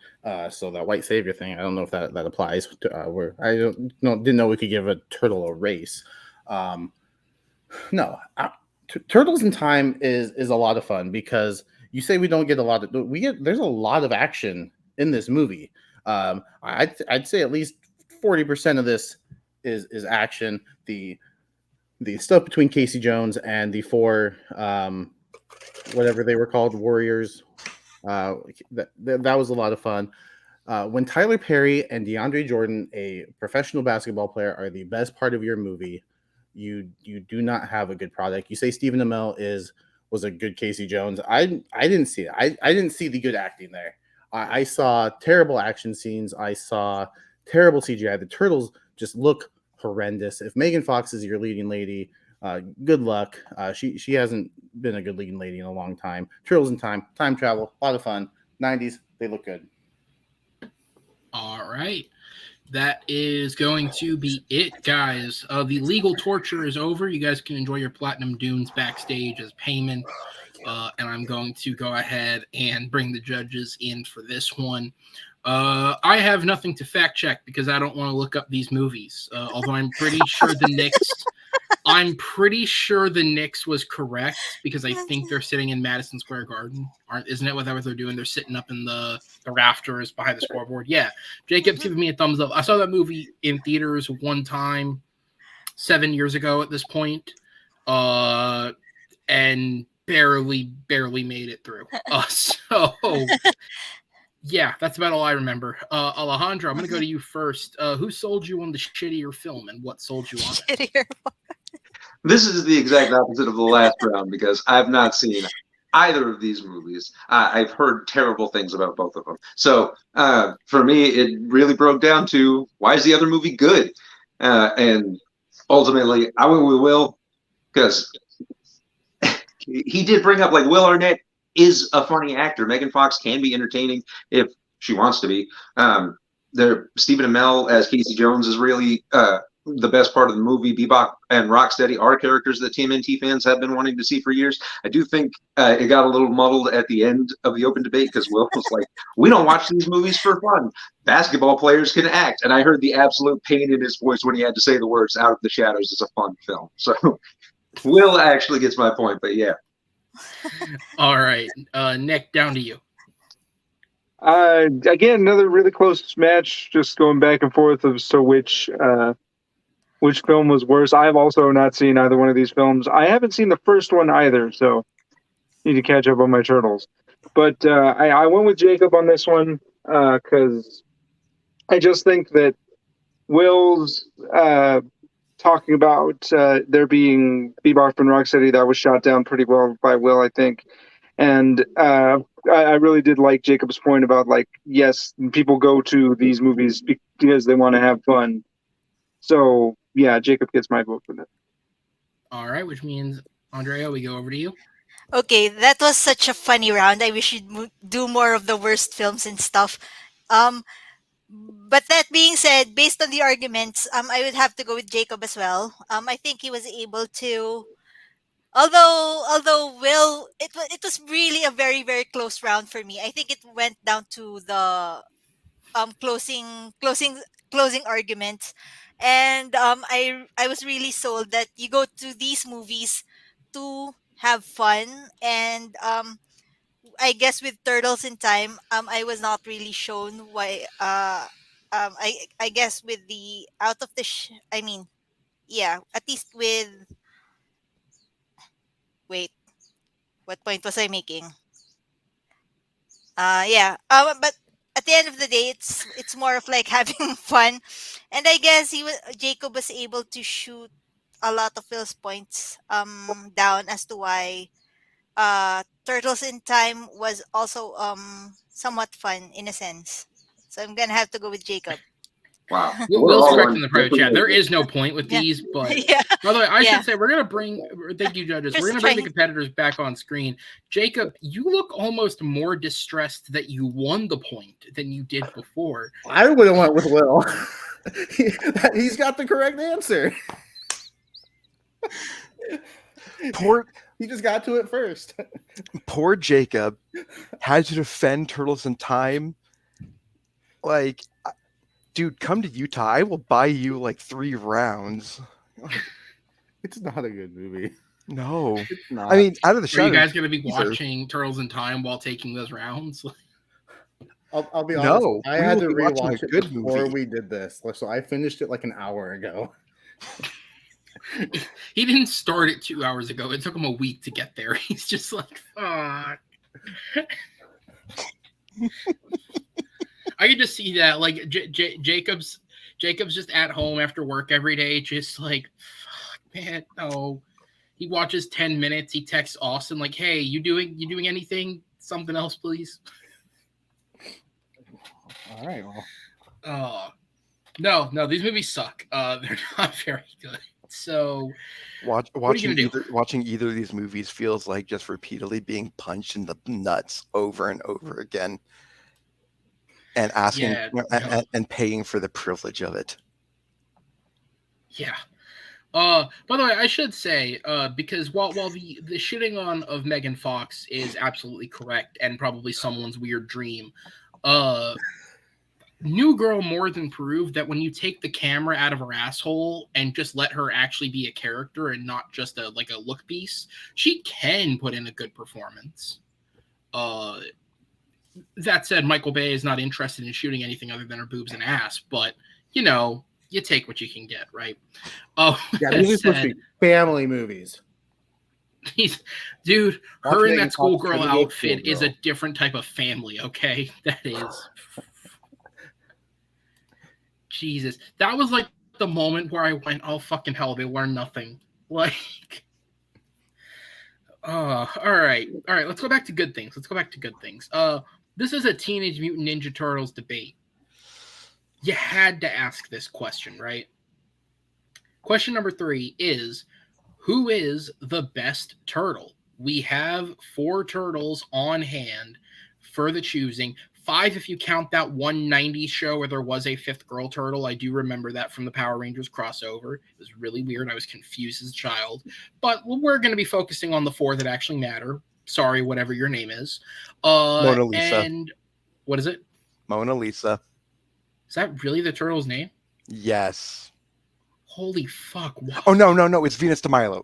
So that white savior thing, I don't know if that applies. Where I didn't know we could give a turtle a race. No, Turtles in Time is a lot of fun because you say we don't get a lot of there's a lot of action in this movie. I'd say at least 40% of this is action. The stuff between Casey Jones and the four whatever they were called warriors, that was a lot of fun. When Tyler Perry and DeAndre Jordan, a professional basketball player, are the best part of your movie, you do not have a good product. You say Stephen Amell was a good Casey Jones. I didn't see it. I didn't see the good acting there. I saw terrible action scenes. I saw terrible CGI. The turtles just look horrendous. If Megan Fox is your leading lady, good luck. She hasn't been a good leading lady in a long time. Turtles in Time, time travel, a lot of fun. 90s, they look good. All right. That is going to be it, guys. The legal torture is over. You guys can enjoy your Platinum Dunes backstage as payment. And I'm going to go ahead and bring the judges in for this one. I have nothing to fact check because I don't want to look up these movies. Although I'm pretty sure the Knicks was correct because I think they're sitting in Madison Square Garden. Isn't it what they're doing? They're sitting up in the rafters behind the scoreboard. Yeah. Jacob's giving me a thumbs up. I saw that movie in theaters one time 7 years ago at this point. And barely made it through. So yeah, that's about all I remember. Alejandro, I'm going to go to you first. Who sold you on the shittier film and what sold you on it? Shittier. This is the exact opposite of the last round because I've not seen either of these movies. I've heard terrible things about both of them. So for me, it really broke down to why is the other movie good? And ultimately, I went with Will because he did bring up like Will Arnett is a funny actor. Megan Fox can be entertaining if she wants to be. Stephen Amell as Casey Jones is really the best part of the movie. Bebop and Rocksteady are characters that TMNT fans have been wanting to see for years. I do think it got a little muddled at the end of the open debate because Will was like, we don't watch these movies for fun. Basketball players can act. And I heard the absolute pain in his voice when he had to say the words Out of the Shadows is a fun film. So Will actually gets my point, but yeah. All right. Nick, down to you. Again, another really close match, just going back and forth of which film was worse. I've also not seen either one of these films. I haven't seen the first one either, so need to catch up on my turtles. But I went with Jacob on this one because I just think that Will's talking about there being Bebop and Rocksteady, that was shot down pretty well by Will, I think. And I really did like Jacob's point about, like, yes, people go to these movies because they want to have fun. So, yeah, Jacob gets my vote for that. All right, which means, Andrea, we go over to you. Okay, that was such a funny round. I wish you'd do more of the worst films and stuff. But that being said, based on the arguments, I would have to go with Jacob as well. I think he was able to, although Will, it was really a very very close round for me. I think it went down to the closing arguments, and I was really sold that you go to these movies to have fun, and I guess with Turtles in Time, I was not really shown why. I guess with the out of the, I mean, yeah, at least with. Wait, what point was I making? Yeah. But at the end of the day, it's more of like having fun, and I guess Jacob was able to shoot a lot of Phil's points down as to why Turtles in Time was also somewhat fun in a sense. So I'm gonna have to go with Jacob. Wow. Will's correct in the private chat. There is no point with Yeah. these, but Yeah. by the way, I Yeah. should say we're gonna bring. Thank you, judges. Just We're gonna bring the trying- competitors back on screen. Jacob, you look almost more distressed that you won the point than you did before. I would have went with Will. He's got the correct answer. He just got to it first. Poor Jacob had to defend Turtles in Time. Like, dude, come to Utah. I will buy you like 3 rounds. It's not a good movie. No. It's not. I mean, out of the Are shadow. you guys gonna be teaser. watching Turtles in Time while taking those rounds? I'll be honest. No, I we had will to be watching a rewatch it good before movie. we did this. So I finished it like an hour ago. He didn't start it 2 hours ago. It took him a week to get there. He's just like, fuck. I could just see that, like Jacob's just at home after work every day, just like, fuck, man, no. He watches 10 minutes. He texts Austin like, "Hey, you doing anything? Something else, please." All right. Well, No, these movies suck. They're not very good. So Watching either of these movies feels like just repeatedly being punched in the nuts over and over again, and asking and paying for the privilege of it. Yeah. By the way, I should say, because while the shitting on of Megan Fox is absolutely correct and probably someone's weird dream, New Girl more than proved that when you take the camera out of her asshole and just let her actually be a character and not just a look piece, she can put in a good performance. That said, Michael Bay is not interested in shooting anything other than her boobs and ass, but you take what you can get, right? yeah, these are supposed to be family movies. Dude, her in that schoolgirl outfit schoolgirl. is a different type of family, okay? That is. Jesus. That was like the moment where I went, oh, fucking hell, they learned nothing. Like, all right, let's go back to good things. This is a Teenage Mutant Ninja Turtles debate. You had to ask this question, right? Question number 3 is, who is the best turtle? We have 4 turtles on hand for the choosing. 5 if you count that 190s show where there was a 5th girl turtle. I do remember that from the Power Rangers crossover. It was really weird. I was confused as a child. But we're going to be focusing on the 4 that actually matter. Sorry, whatever your name is. Mona Lisa. And what is it? Mona Lisa. Is that really the turtle's name? Yes. Holy fuck. What? Oh, no. It's Venus de Milo.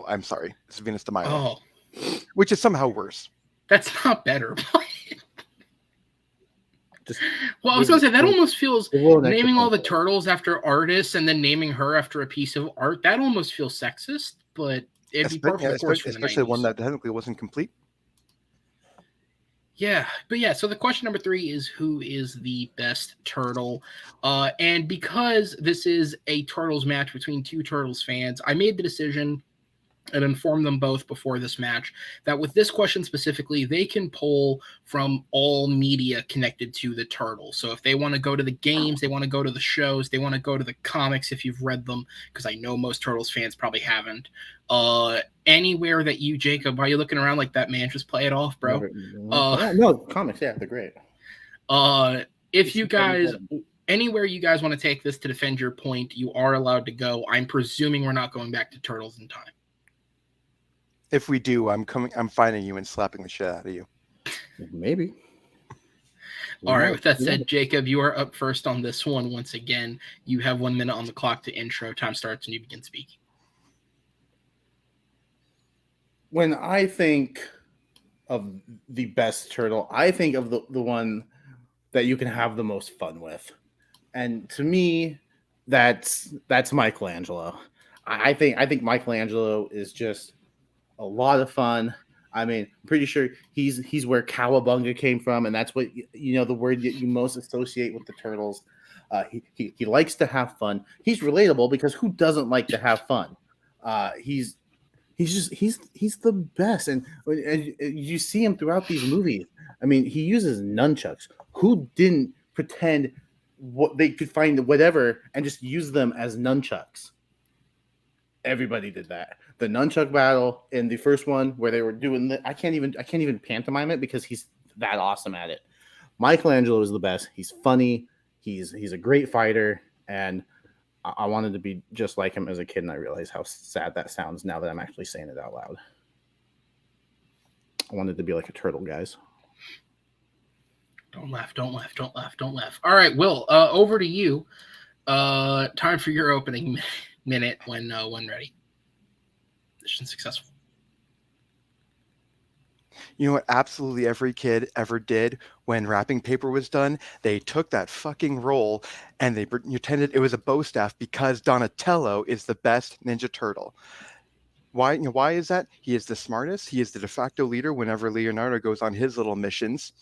I'm sorry. It's Venus de Milo. Oh. Which is somehow worse. That's not better. Well, I was going to say, that almost feels naming all the turtles after artists and then naming her after a piece of art. That almost feels sexist, but it'd be perfect, of course, especially one that technically wasn't complete. Yeah, but yeah, so the question number 3 is, who is the best turtle? And because this is a Turtles match between 2 Turtles fans, I made the decision and informed them both before this match that with this question specifically, they can pull from all media connected to the turtle. So if they want to go to the games, they want to go to the shows, they want to go to the comics if you've read them, because I know most Turtles fans probably haven't. Anywhere that you, Jacob, why are you looking around like that, man? Just play it off, bro. No, comics, yeah, they're great. If you guys... Anywhere you guys want to take this to defend your point, you are allowed to go. I'm presuming we're not going back to Turtles in Time. If we do, I'm finding you and slapping the shit out of you. Maybe. All right. With that said, Jacob, you are up first on this one. Once again, you have 1 minute on the clock to intro. Time starts and you begin speaking. When I think of the best turtle. I think of the one that you can have the most fun with. And to me, that's Michelangelo. I think Michelangelo is just a lot of fun. I mean, I'm pretty sure he's where Cowabunga came from, and that's what the word that you most associate with the turtles. He likes to have fun. He's relatable because who doesn't like to have fun? He's the best, and you see him throughout these movies. I mean, he uses nunchucks. Who didn't pretend what they could find whatever and just use them as nunchucks? Everybody did that. The nunchuck battle in the first one where they were doing I can't even pantomime it because he's that awesome at it. Michelangelo is the best. He's funny. He's a great fighter, and I wanted to be just like him as a kid, and I realize how sad that sounds now that I'm actually saying it out loud. I wanted to be like a turtle, guys. Don't laugh, don't laugh, don't laugh, don't laugh. All right, Will, over to you. Time for your opening minute when ready. Mission successful. You know what absolutely every kid ever did when wrapping paper was done? They took that fucking roll and they pretended it was a bow staff because Donatello is the best Ninja Turtle. Why? Why is that? He is the smartest. He is the de facto leader whenever Leonardo goes on his little missions.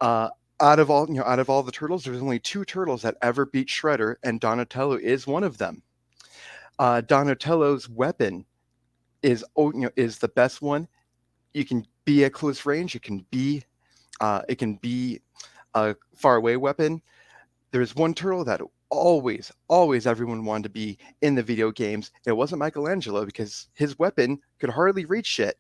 Out of all the turtles, there's only 2 turtles that ever beat Shredder, and Donatello is one of them. Donatello's weapon is the best one. You can be at close range. It can be a far away weapon. There's one turtle that always everyone wanted to be in the video games. It wasn't Michelangelo because his weapon could hardly reach shit.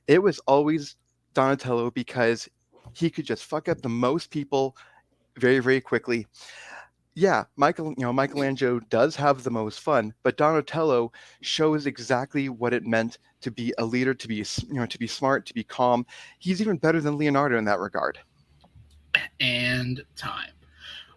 It was always Donatello because he could just fuck up the most people very, very quickly. Yeah, Michelangelo does have the most fun, but Donatello shows exactly what it meant to be a leader, to be smart, to be calm. He's even better than Leonardo in that regard. And time.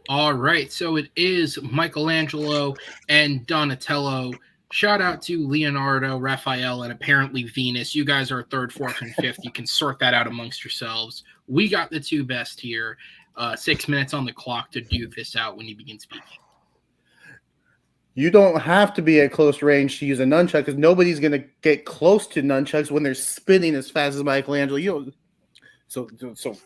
All right, so it is Michelangelo and Donatello. Shout out to Leonardo, Raphael, and apparently Venus. You guys are 3rd, 4th, and 5th. You can sort that out amongst yourselves. We got the 2 best here. 6 minutes on the clock to do this out when you begin speaking. You don't have to be at close range to use a nunchuck because nobody's going to get close to nunchucks when they're spinning as fast as Michelangelo. So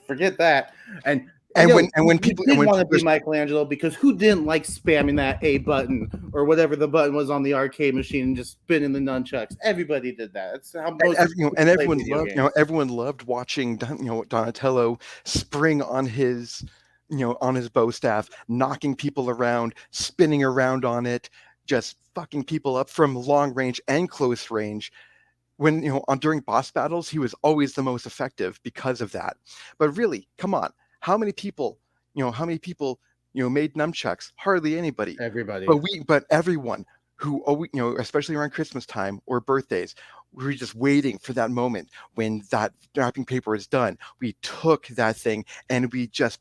forget that. And when people want to be Michelangelo, because who didn't like spamming that A button or whatever the button was on the arcade machine and just spinning the nunchucks? Everybody did that. That's how most everyone loved watching Donatello spring on his bow staff, knocking people around, spinning around on it, just fucking people up from long range and close range. When during boss battles, he was always the most effective because of that. But really, come on. How many people made nunchucks? Hardly anybody. Everybody. But everyone who, especially around Christmas time or birthdays, we were just waiting for that moment when that wrapping paper is done. We took that thing and we just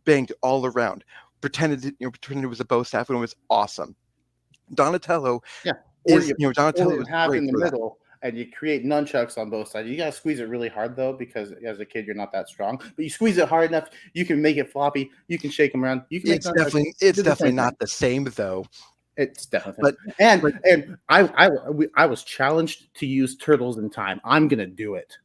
banged all around, pretended it was a bow staff, and it was awesome. Donatello, Donatello is half in the middle. And you create nunchucks on both sides. You gotta squeeze it really hard though, because as a kid you're not that strong. But you squeeze it hard enough, you can make it floppy. You can shake them around. It's definitely not the same though. It's definitely. And I was challenged to use Turtles in Time. I'm gonna do it.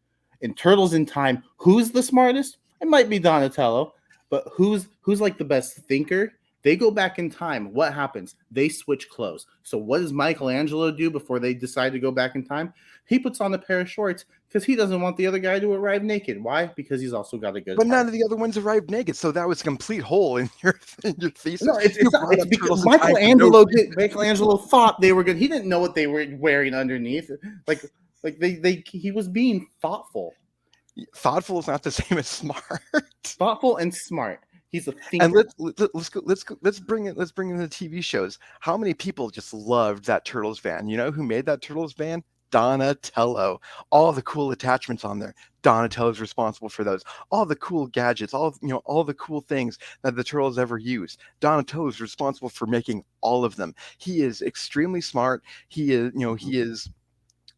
In Turtles in Time, who's the smartest? It might be Donatello, but who's like the best thinker? They go back in time. What happens? They switch clothes. So what does Michelangelo do before they decide to go back in time? He puts on a pair of shorts because he doesn't want the other guy to arrive naked. Why? Because he's also got a good But none of the other ones arrived naked, so that was a complete hole in your thesis. No, it's because Michelangelo thought they were good. He didn't know what they were wearing underneath. Like he was being thoughtful. Thoughtful is not the same as smart. Thoughtful and smart. He's a thinker. And let's bring in the TV shows. How many people just loved that Turtles van? You know who made that Turtles van? Donatello. All the cool attachments on there. Donatello's responsible for those. All the cool gadgets, all the cool things that the Turtles ever used. Donatello is responsible for making all of them. He is extremely smart. He is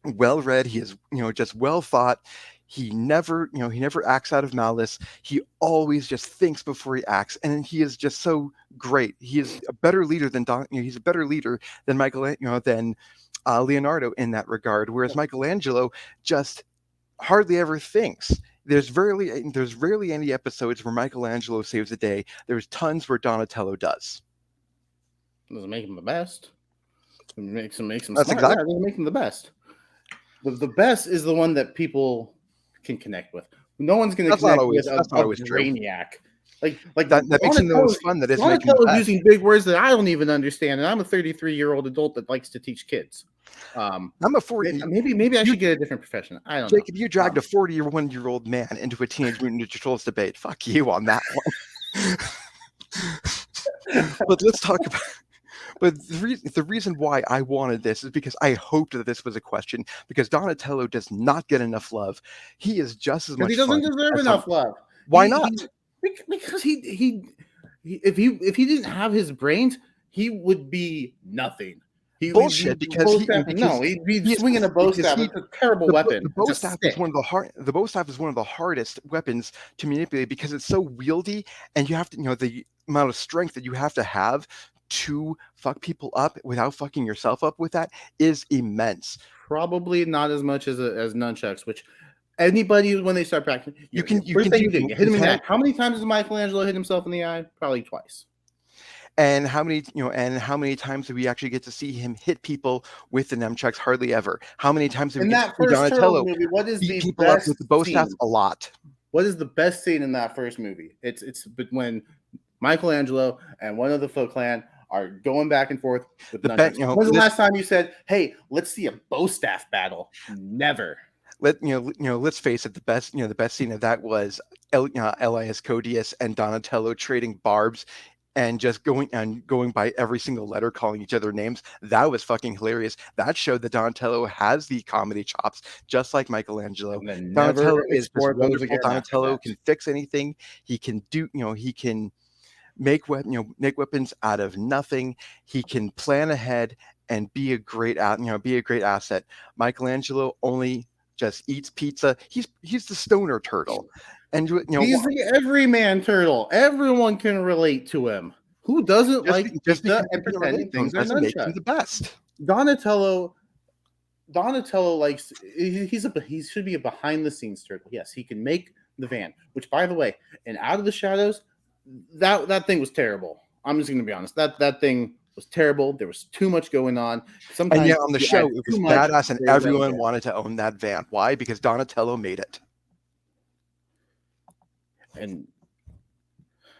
well read. He is just well thought. He never, he never acts out of malice. He always just thinks before he acts, and he is just so great. He is a better leader than he's a better leader than Leonardo in that regard. Whereas Michelangelo just hardly ever thinks. There's rarely any episodes where Michelangelo saves the day. There's tons where Donatello does. Doesn't make him the best. It makes him That's smart. exactly. Yeah, it doesn't make him the best. The best is the one that people can connect with. No one's going to connect with a brainiac. Like that makes him the most fun. That is making the best. Using big words that I don't even understand, and I'm a 33-year-old adult that likes to teach kids. I'm a 40. Maybe I should get a different profession. I don't know. Jacob, you dragged a 41-year-old man into a Teenage Mutant Ninja Turtles debate. Fuck you on that one. But let's talk about. But the reason why I wanted this is because I hoped that this was a question, because Donatello does not get enough love. He is just as much. He doesn't deserve enough love. Why not? Because he if he didn't have his brains, he would be nothing. Bullshit. He'd be swinging a bow staff. It's a terrible weapon. The bow staff is one of the hardest weapons to manipulate because it's so wieldy, and you have to, the amount of strength that you have to fuck people up without fucking yourself up with that is immense. Probably not as much as nunchucks, which anybody, when they start practicing, you can hit him in the neck. How many times does Michelangelo hit himself in the eye? Probably twice. And how many times do we actually get to see him hit people with the nunchucks? Hardly ever. How many times do we get to see Donatello movie, what is beat people up with the bow staff? A lot. What is the best scene in that first movie? It's when Michelangelo and one of the Foot Clan are going back and forth with the nunchucks. When was the last time you said, "Hey, let's see a bow staff battle"? Never. Let's face it. The best scene of that was Elias Codius and Donatello trading barbs and just going by every single letter, calling each other names. That was fucking hilarious. That showed that Donatello has the comedy chops, just like Michelangelo. Donatello is wonderful. Donatello can fix anything. He can do. He can make weapons out of nothing. He can plan ahead and be a great asset. Michelangelo only just eats pizza. He's the stoner turtle. And he's the everyman turtle. Everyone can relate to him. Who doesn't like pizza and pretending things are nunchucks? The best. Donatello likes. He should be a behind the scenes turtle. Yes, he can make the van. Which, by the way, in Out of the Shadows, that thing was terrible. I'm just going to be honest. That thing was terrible. There was too much going on. Sometimes, and yet on the show, it was badass, and everyone wanted to own that van. Why? Because Donatello made it. And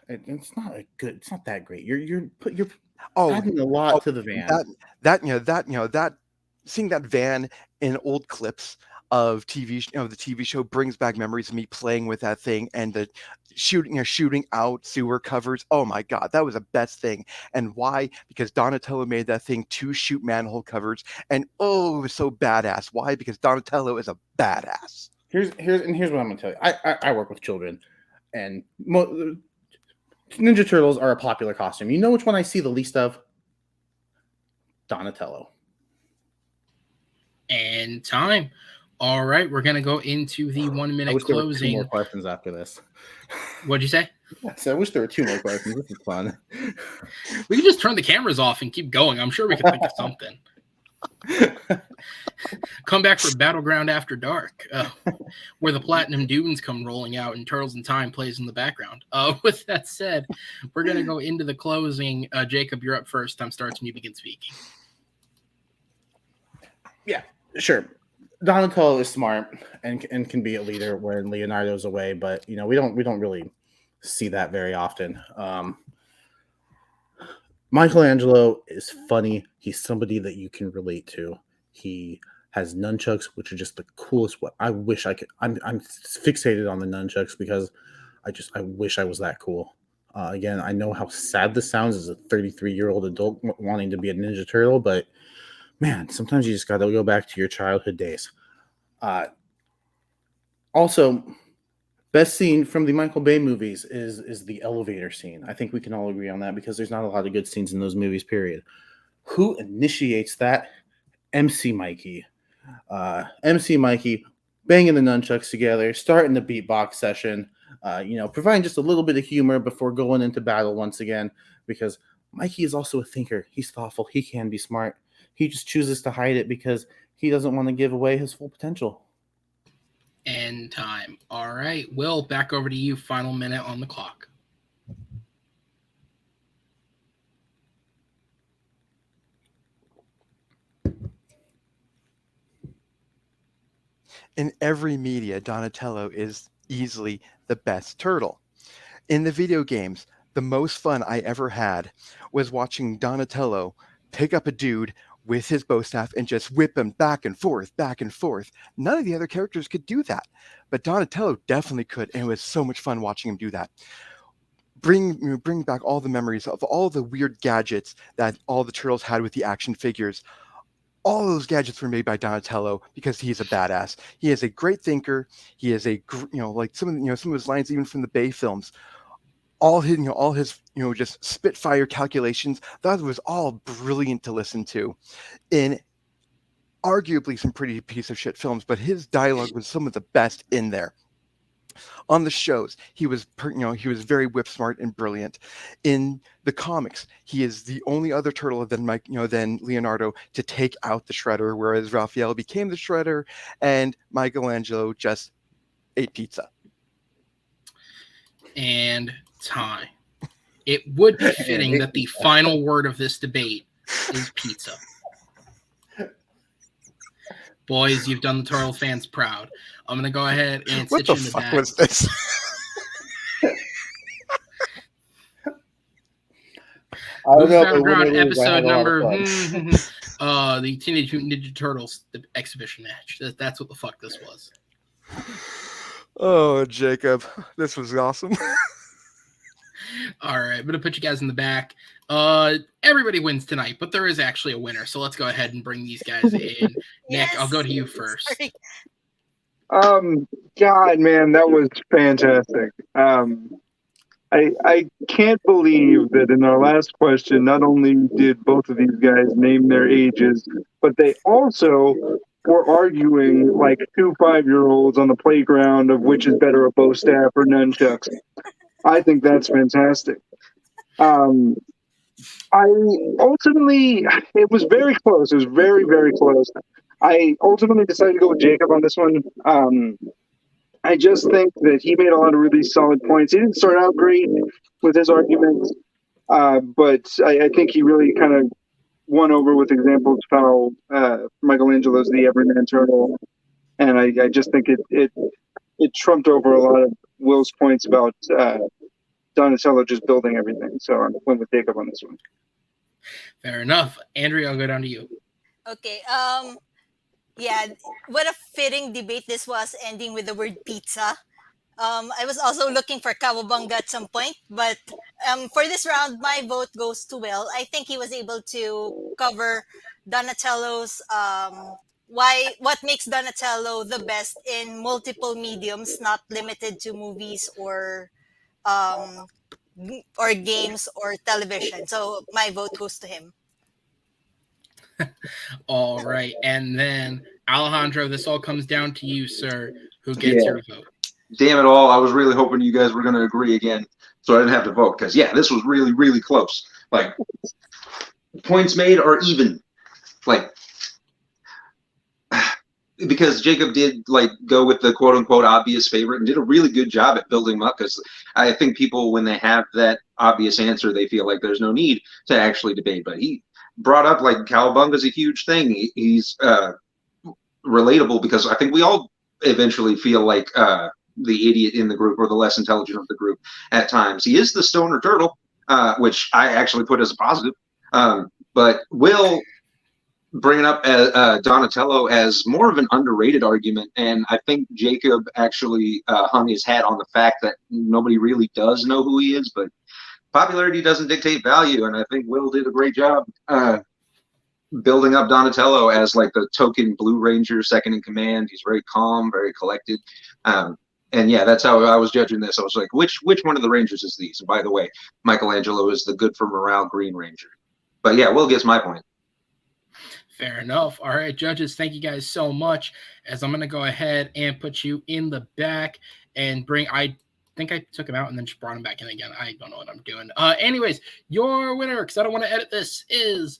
it's not that great. You're adding a lot to the van. Seeing that van in old clips of the TV show brings back memories of me playing with that thing and the shooting out sewer covers. Oh my god, that was the best thing. And why? Because Donatello made that thing to shoot manhole covers, and it was so badass. Why? Because Donatello is a badass. Here's what I'm gonna tell you. I work with children. And Ninja Turtles are a popular costume. You know which one I see the least of? Donatello. And time. All right, we're going to go into the 1 minute closing. There were 2 more questions after this. What'd you say? So I wish there were 2 more questions. This is fun. We can just turn the cameras off and keep going. I'm sure we can think of something. Come back for Battleground After Dark, where the Platinum Dunes come rolling out and Turtles in Time plays in the background. With that said, we're going to go into the closing. Jacob, you're up first. Time starts when you begin speaking. Yeah, sure. Donatello is smart and can be a leader when Leonardo's away, but we don't really see that very often. Michelangelo is funny. He's somebody that you can relate to. He has nunchucks, which are just the coolest. I wish I could. I'm fixated on the nunchucks because I wish I was that cool. Again, I know how sad this sounds as a 33-year-old adult wanting to be a Ninja Turtle, but man, sometimes you just got to go back to your childhood days. Also, best scene from the Michael Bay movies is the elevator scene. I think we can all agree on that because there's not a lot of good scenes in those movies, period. Who initiates that? MC Mikey. MC Mikey banging the nunchucks together, starting the beatbox session, providing just a little bit of humor before going into battle once again, because Mikey is also a thinker. He's thoughtful. He can be smart. He just chooses to hide it because he doesn't want to give away his full potential. End time. All right, Will, back over to you. Final minute on the clock. In every media, Donatello is easily the best turtle. In the video games, the most fun I ever had was watching Donatello pick up a dude with his bow staff and just whip him back and forth, back and forth. None of the other characters could do that, but Donatello definitely could, and it was so much fun watching him do that. Bring back all the memories of all the weird gadgets that all the turtles had with the action figures. All those gadgets were made by Donatello because he's a badass. He is a great thinker. He is like some of his lines, even from the Bay films, all his just spitfire calculations. That was all brilliant to listen to, in arguably some pretty piece of shit films. But his dialogue was some of the best in there. On the shows, he was very whip smart and brilliant. In the comics, he is the only other turtle than Leonardo to take out the Shredder, whereas Raphael became the Shredder and Michelangelo just ate pizza. And time. It would be fitting that the final word of this debate is pizza. Boys, you've done the Turtle fans proud. I'm going to go ahead and sit you in the back. What the fuck was this? Movie Battleground episode number the Teenage Mutant Ninja Turtles exhibition match. That's what the fuck this was. Oh, Jacob, this was awesome. All right, I'm gonna put you guys in the back. Everybody wins tonight, but there is actually a winner. So let's go ahead and bring these guys in. Yes. Nick, I'll go to you first. Sorry. God, man, that was fantastic. I can't believe that in our last question, not only did both of these guys name their ages, but they also were arguing like 2 5-year-olds on the playground of which is better, a bow staff or nunchucks. I think that's fantastic. I ultimately, it was very close. It was very, very close. I ultimately decided to go with Jacob on this one. I just think that he made a lot of really solid points. He didn't start out great with his arguments, but I think he really kind of won over with examples of how Michelangelo's the everyman turtle, and I just think it trumped over a lot of Will's points about Donatello just building everything. So I went with Jacob on this one. Fair enough. Andrea, I'll go down to you. Okay. Yeah, what a fitting debate this was, ending with the word pizza. I was also looking for Cowabunga at some point, but for this round, my vote goes to Will. I think he was able to cover Donatello's what makes Donatello the best in multiple mediums, not limited to movies or games or television. So my vote goes to him. All right. And then, Alejandro, this all comes down to you, sir. Who gets your vote? Damn it all. I was really hoping you guys were going to agree again so I didn't have to vote. Because, yeah, this was really, really close. Like, points made are even. Like, because Jacob did, like, go with the quote-unquote obvious favorite and did a really good job at building them up. Because I think people, when they have that obvious answer, they feel like there's no need to actually debate. But he brought up, like, Cowabunga's a huge thing. He's relatable because I think we all eventually feel like the idiot in the group or the less intelligent of the group at times. He is the stoner turtle, which I actually put as a positive. But Will bringing up Donatello as more of an underrated argument, and I think Jacob actually hung his hat on the fact that nobody really does know who he is, but popularity doesn't dictate value, and I think Will did a great job building up Donatello as like the token Blue Ranger, second in command. He's very calm, very collected. And yeah, that's how I was judging this. I was like, which one of the Rangers is these? And by the way, Michelangelo is the good for morale Green Ranger. But yeah, Will gets my point. Fair enough. All right, judges, thank you guys so much. As I'm going to go ahead and put you in the back and I think I took him out and then just brought him back in again. I don't know what I'm doing. Anyways, your winner, because I don't want to edit this, is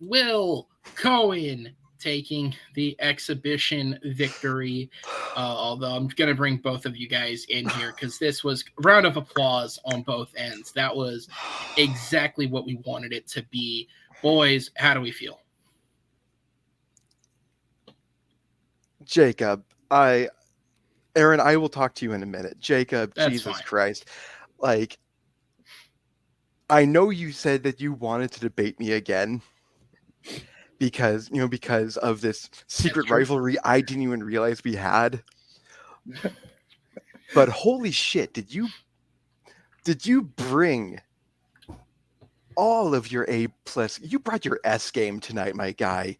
Will Cohen taking the exhibition victory. Although I'm going to bring both of you guys in here because this was a round of applause on both ends. That was exactly what we wanted it to be. Boys, how do we feel? Jacob, Aaron, I will talk to you in a minute. Jacob, That's Jesus fine. Christ. Like, I know you said that you wanted to debate me again because of this secret rivalry I didn't even realize we had. But holy shit, did you bring all of your A+? You brought your S game tonight, my guy.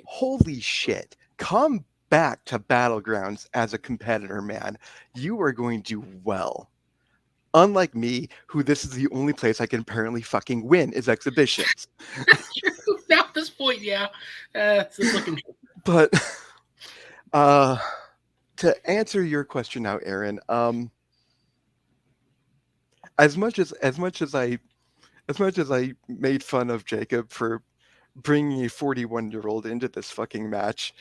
Holy shit. Come back to Battlegrounds as a competitor, man. You are going to do well. Unlike me, who this is the only place I can apparently fucking win is exhibitions. That's true. Now at this point, yeah. It's looking true. But to answer your question now, Aaron, as much as I made fun of Jacob for bringing a 41-year-old into this fucking match,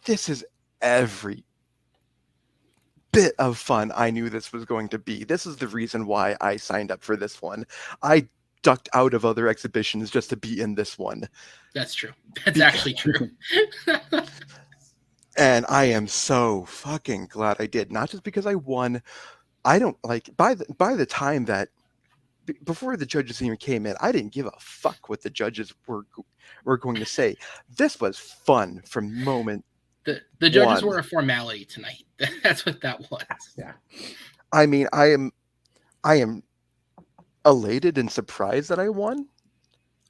this is every bit of fun I knew this was going to be. This is the reason why I signed up for this one. I ducked out of other exhibitions just to be in this one. That's true. That's actually true. And I am so fucking glad I did. Not just because I won. I don't like by the time that before the judges even came in, I didn't give a fuck what the judges were going to say. This was fun from moment. The judges were a formality tonight. That's what that was. Yeah. I mean, I am elated and surprised that I won.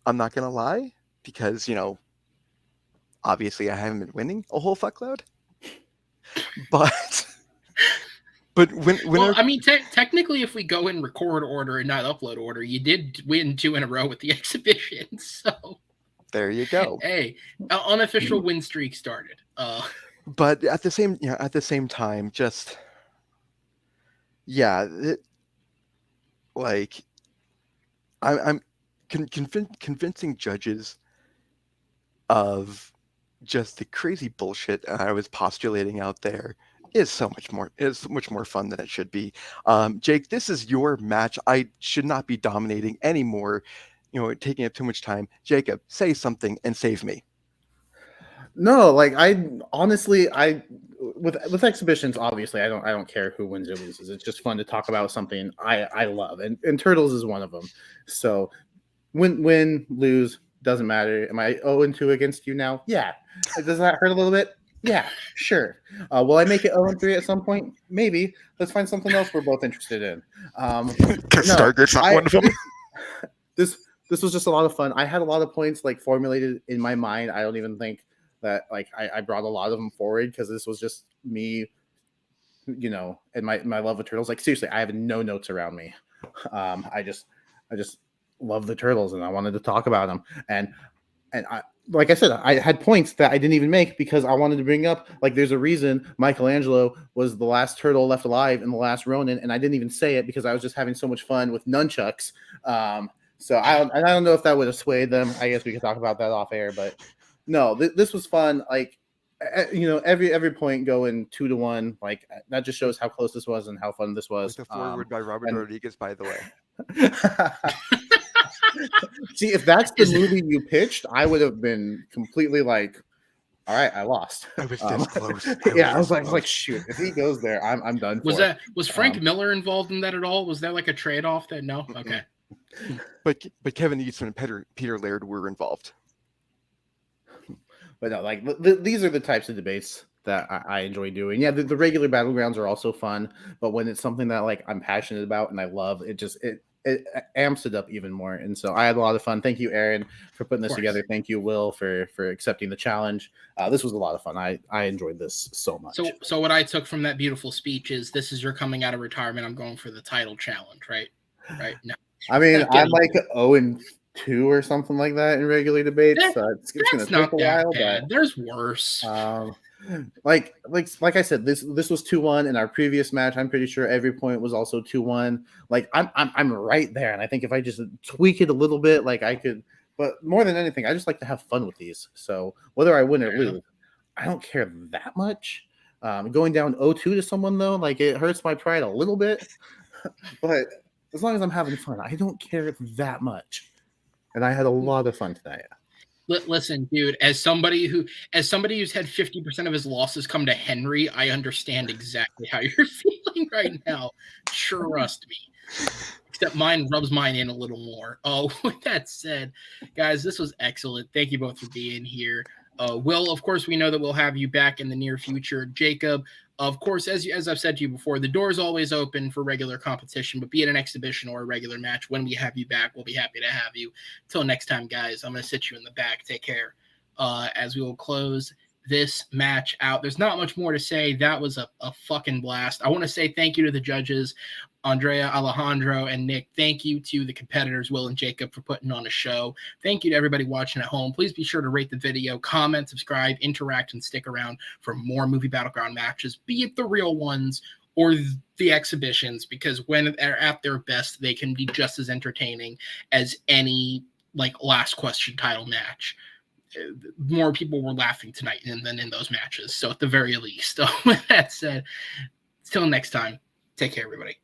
I'm not gonna lie, because obviously I haven't been winning a whole fuckload. But I mean, technically, if we go in record order and not upload order, you did win 2 in a row with the exhibition. So there you go. Hey, unofficial win streak started. But at the same time, just I'm convincing judges of just the crazy bullshit I was postulating out there is so much more fun than it should be. Jake, this is your match. I should not be dominating anymore, taking up too much time. Jacob, say something and save me. No, like with exhibitions, obviously I don't care who wins or loses. It's just fun to talk about something I love, and Turtles is one of them. So win, lose, doesn't matter. Am I 0-2 against you now? Yeah. Does that hurt a little bit? Yeah, sure. Will I make it 0-3 at some point? Maybe. Let's find something else we're both interested in. Stargate's not one of them. This was just a lot of fun. I had a lot of points like formulated in my mind. I don't even think that I brought a lot of them forward because this was just me, and my love of Turtles. Like seriously, I have no notes around me. I just love the Turtles and I wanted to talk about them. And I, like I said, I had points that I didn't even make because I wanted to bring up, like, there's a reason Michelangelo was the last turtle left alive in the last Ronin, and I didn't even say it because I was just having so much fun with nunchucks. So I don't know if that would have swayed them. I guess we could talk about that off air, but no, this was fun. Like, every point going 2-1, like that just shows how close this was and how fun this was. With a forward by Robert Rodriguez, by the way. See, if that's the movie you pitched, I would have been completely like, all right, I lost. I was this close. I was like, shoot, if he goes there, I'm done. Was Frank Miller involved in that at all? Was there like a trade-off that no? Okay. But Kevin Eastman and Peter Laird were involved. But no, like these are the types of debates that I enjoy doing. Yeah, the regular battlegrounds are also fun, but when it's something that like I'm passionate about and I love, it amps it up even more. And so I had a lot of fun. Thank you, Aaron, for putting this together. Thank you, Will, for accepting the challenge. This was a lot of fun. I enjoyed this so much. So what I took from that beautiful speech is this is your coming out of retirement. I'm going for the title challenge, right? Right. No. I mean, I'm like 0-2 2 or something like that in regular debates. It's going to That's take not a that while, bad. but There's worse. like I said, this was 2-1 in our previous match. I'm pretty sure every point was also 2-1. Like I'm right there, and I think if I just tweak it a little bit, like I could. But more than anything, I just like to have fun with these. So whether I win or lose, I don't care that much. Going down 0-2 to someone though, like it hurts my pride a little bit. But as long as I'm having fun, I don't care that much. And I had a lot of fun tonight. Listen, dude, as somebody who's had 50% of his losses come to Henry, I understand exactly how you're feeling right now. Trust me. Except mine rubs mine in a little more. Oh, with that said, guys, this was excellent. Thank you both for being here. Will, of course, we know that we'll have you back in the near future. Jacob, of course, as I've said to you before, the door is always open for regular competition, but be it an exhibition or a regular match, when we have you back, we'll be happy to have you. Till next time, guys, I'm going to sit you in the back. Take care. As we will close this match out. There's not much more to say. That was a fucking blast. I want to say thank you to the judges, Andrea, Alejandro, and Nick. Thank you to the competitors, Will and Jacob, for putting on a show. Thank you to everybody watching at home. Please be sure to rate the video, comment, subscribe, interact, and stick around for more Movie Battleground matches, be it the real ones or the exhibitions, because when they're at their best, they can be just as entertaining as any last question title match. More people were laughing tonight than in those matches. So at the very least, with that said, till next time, take care, everybody.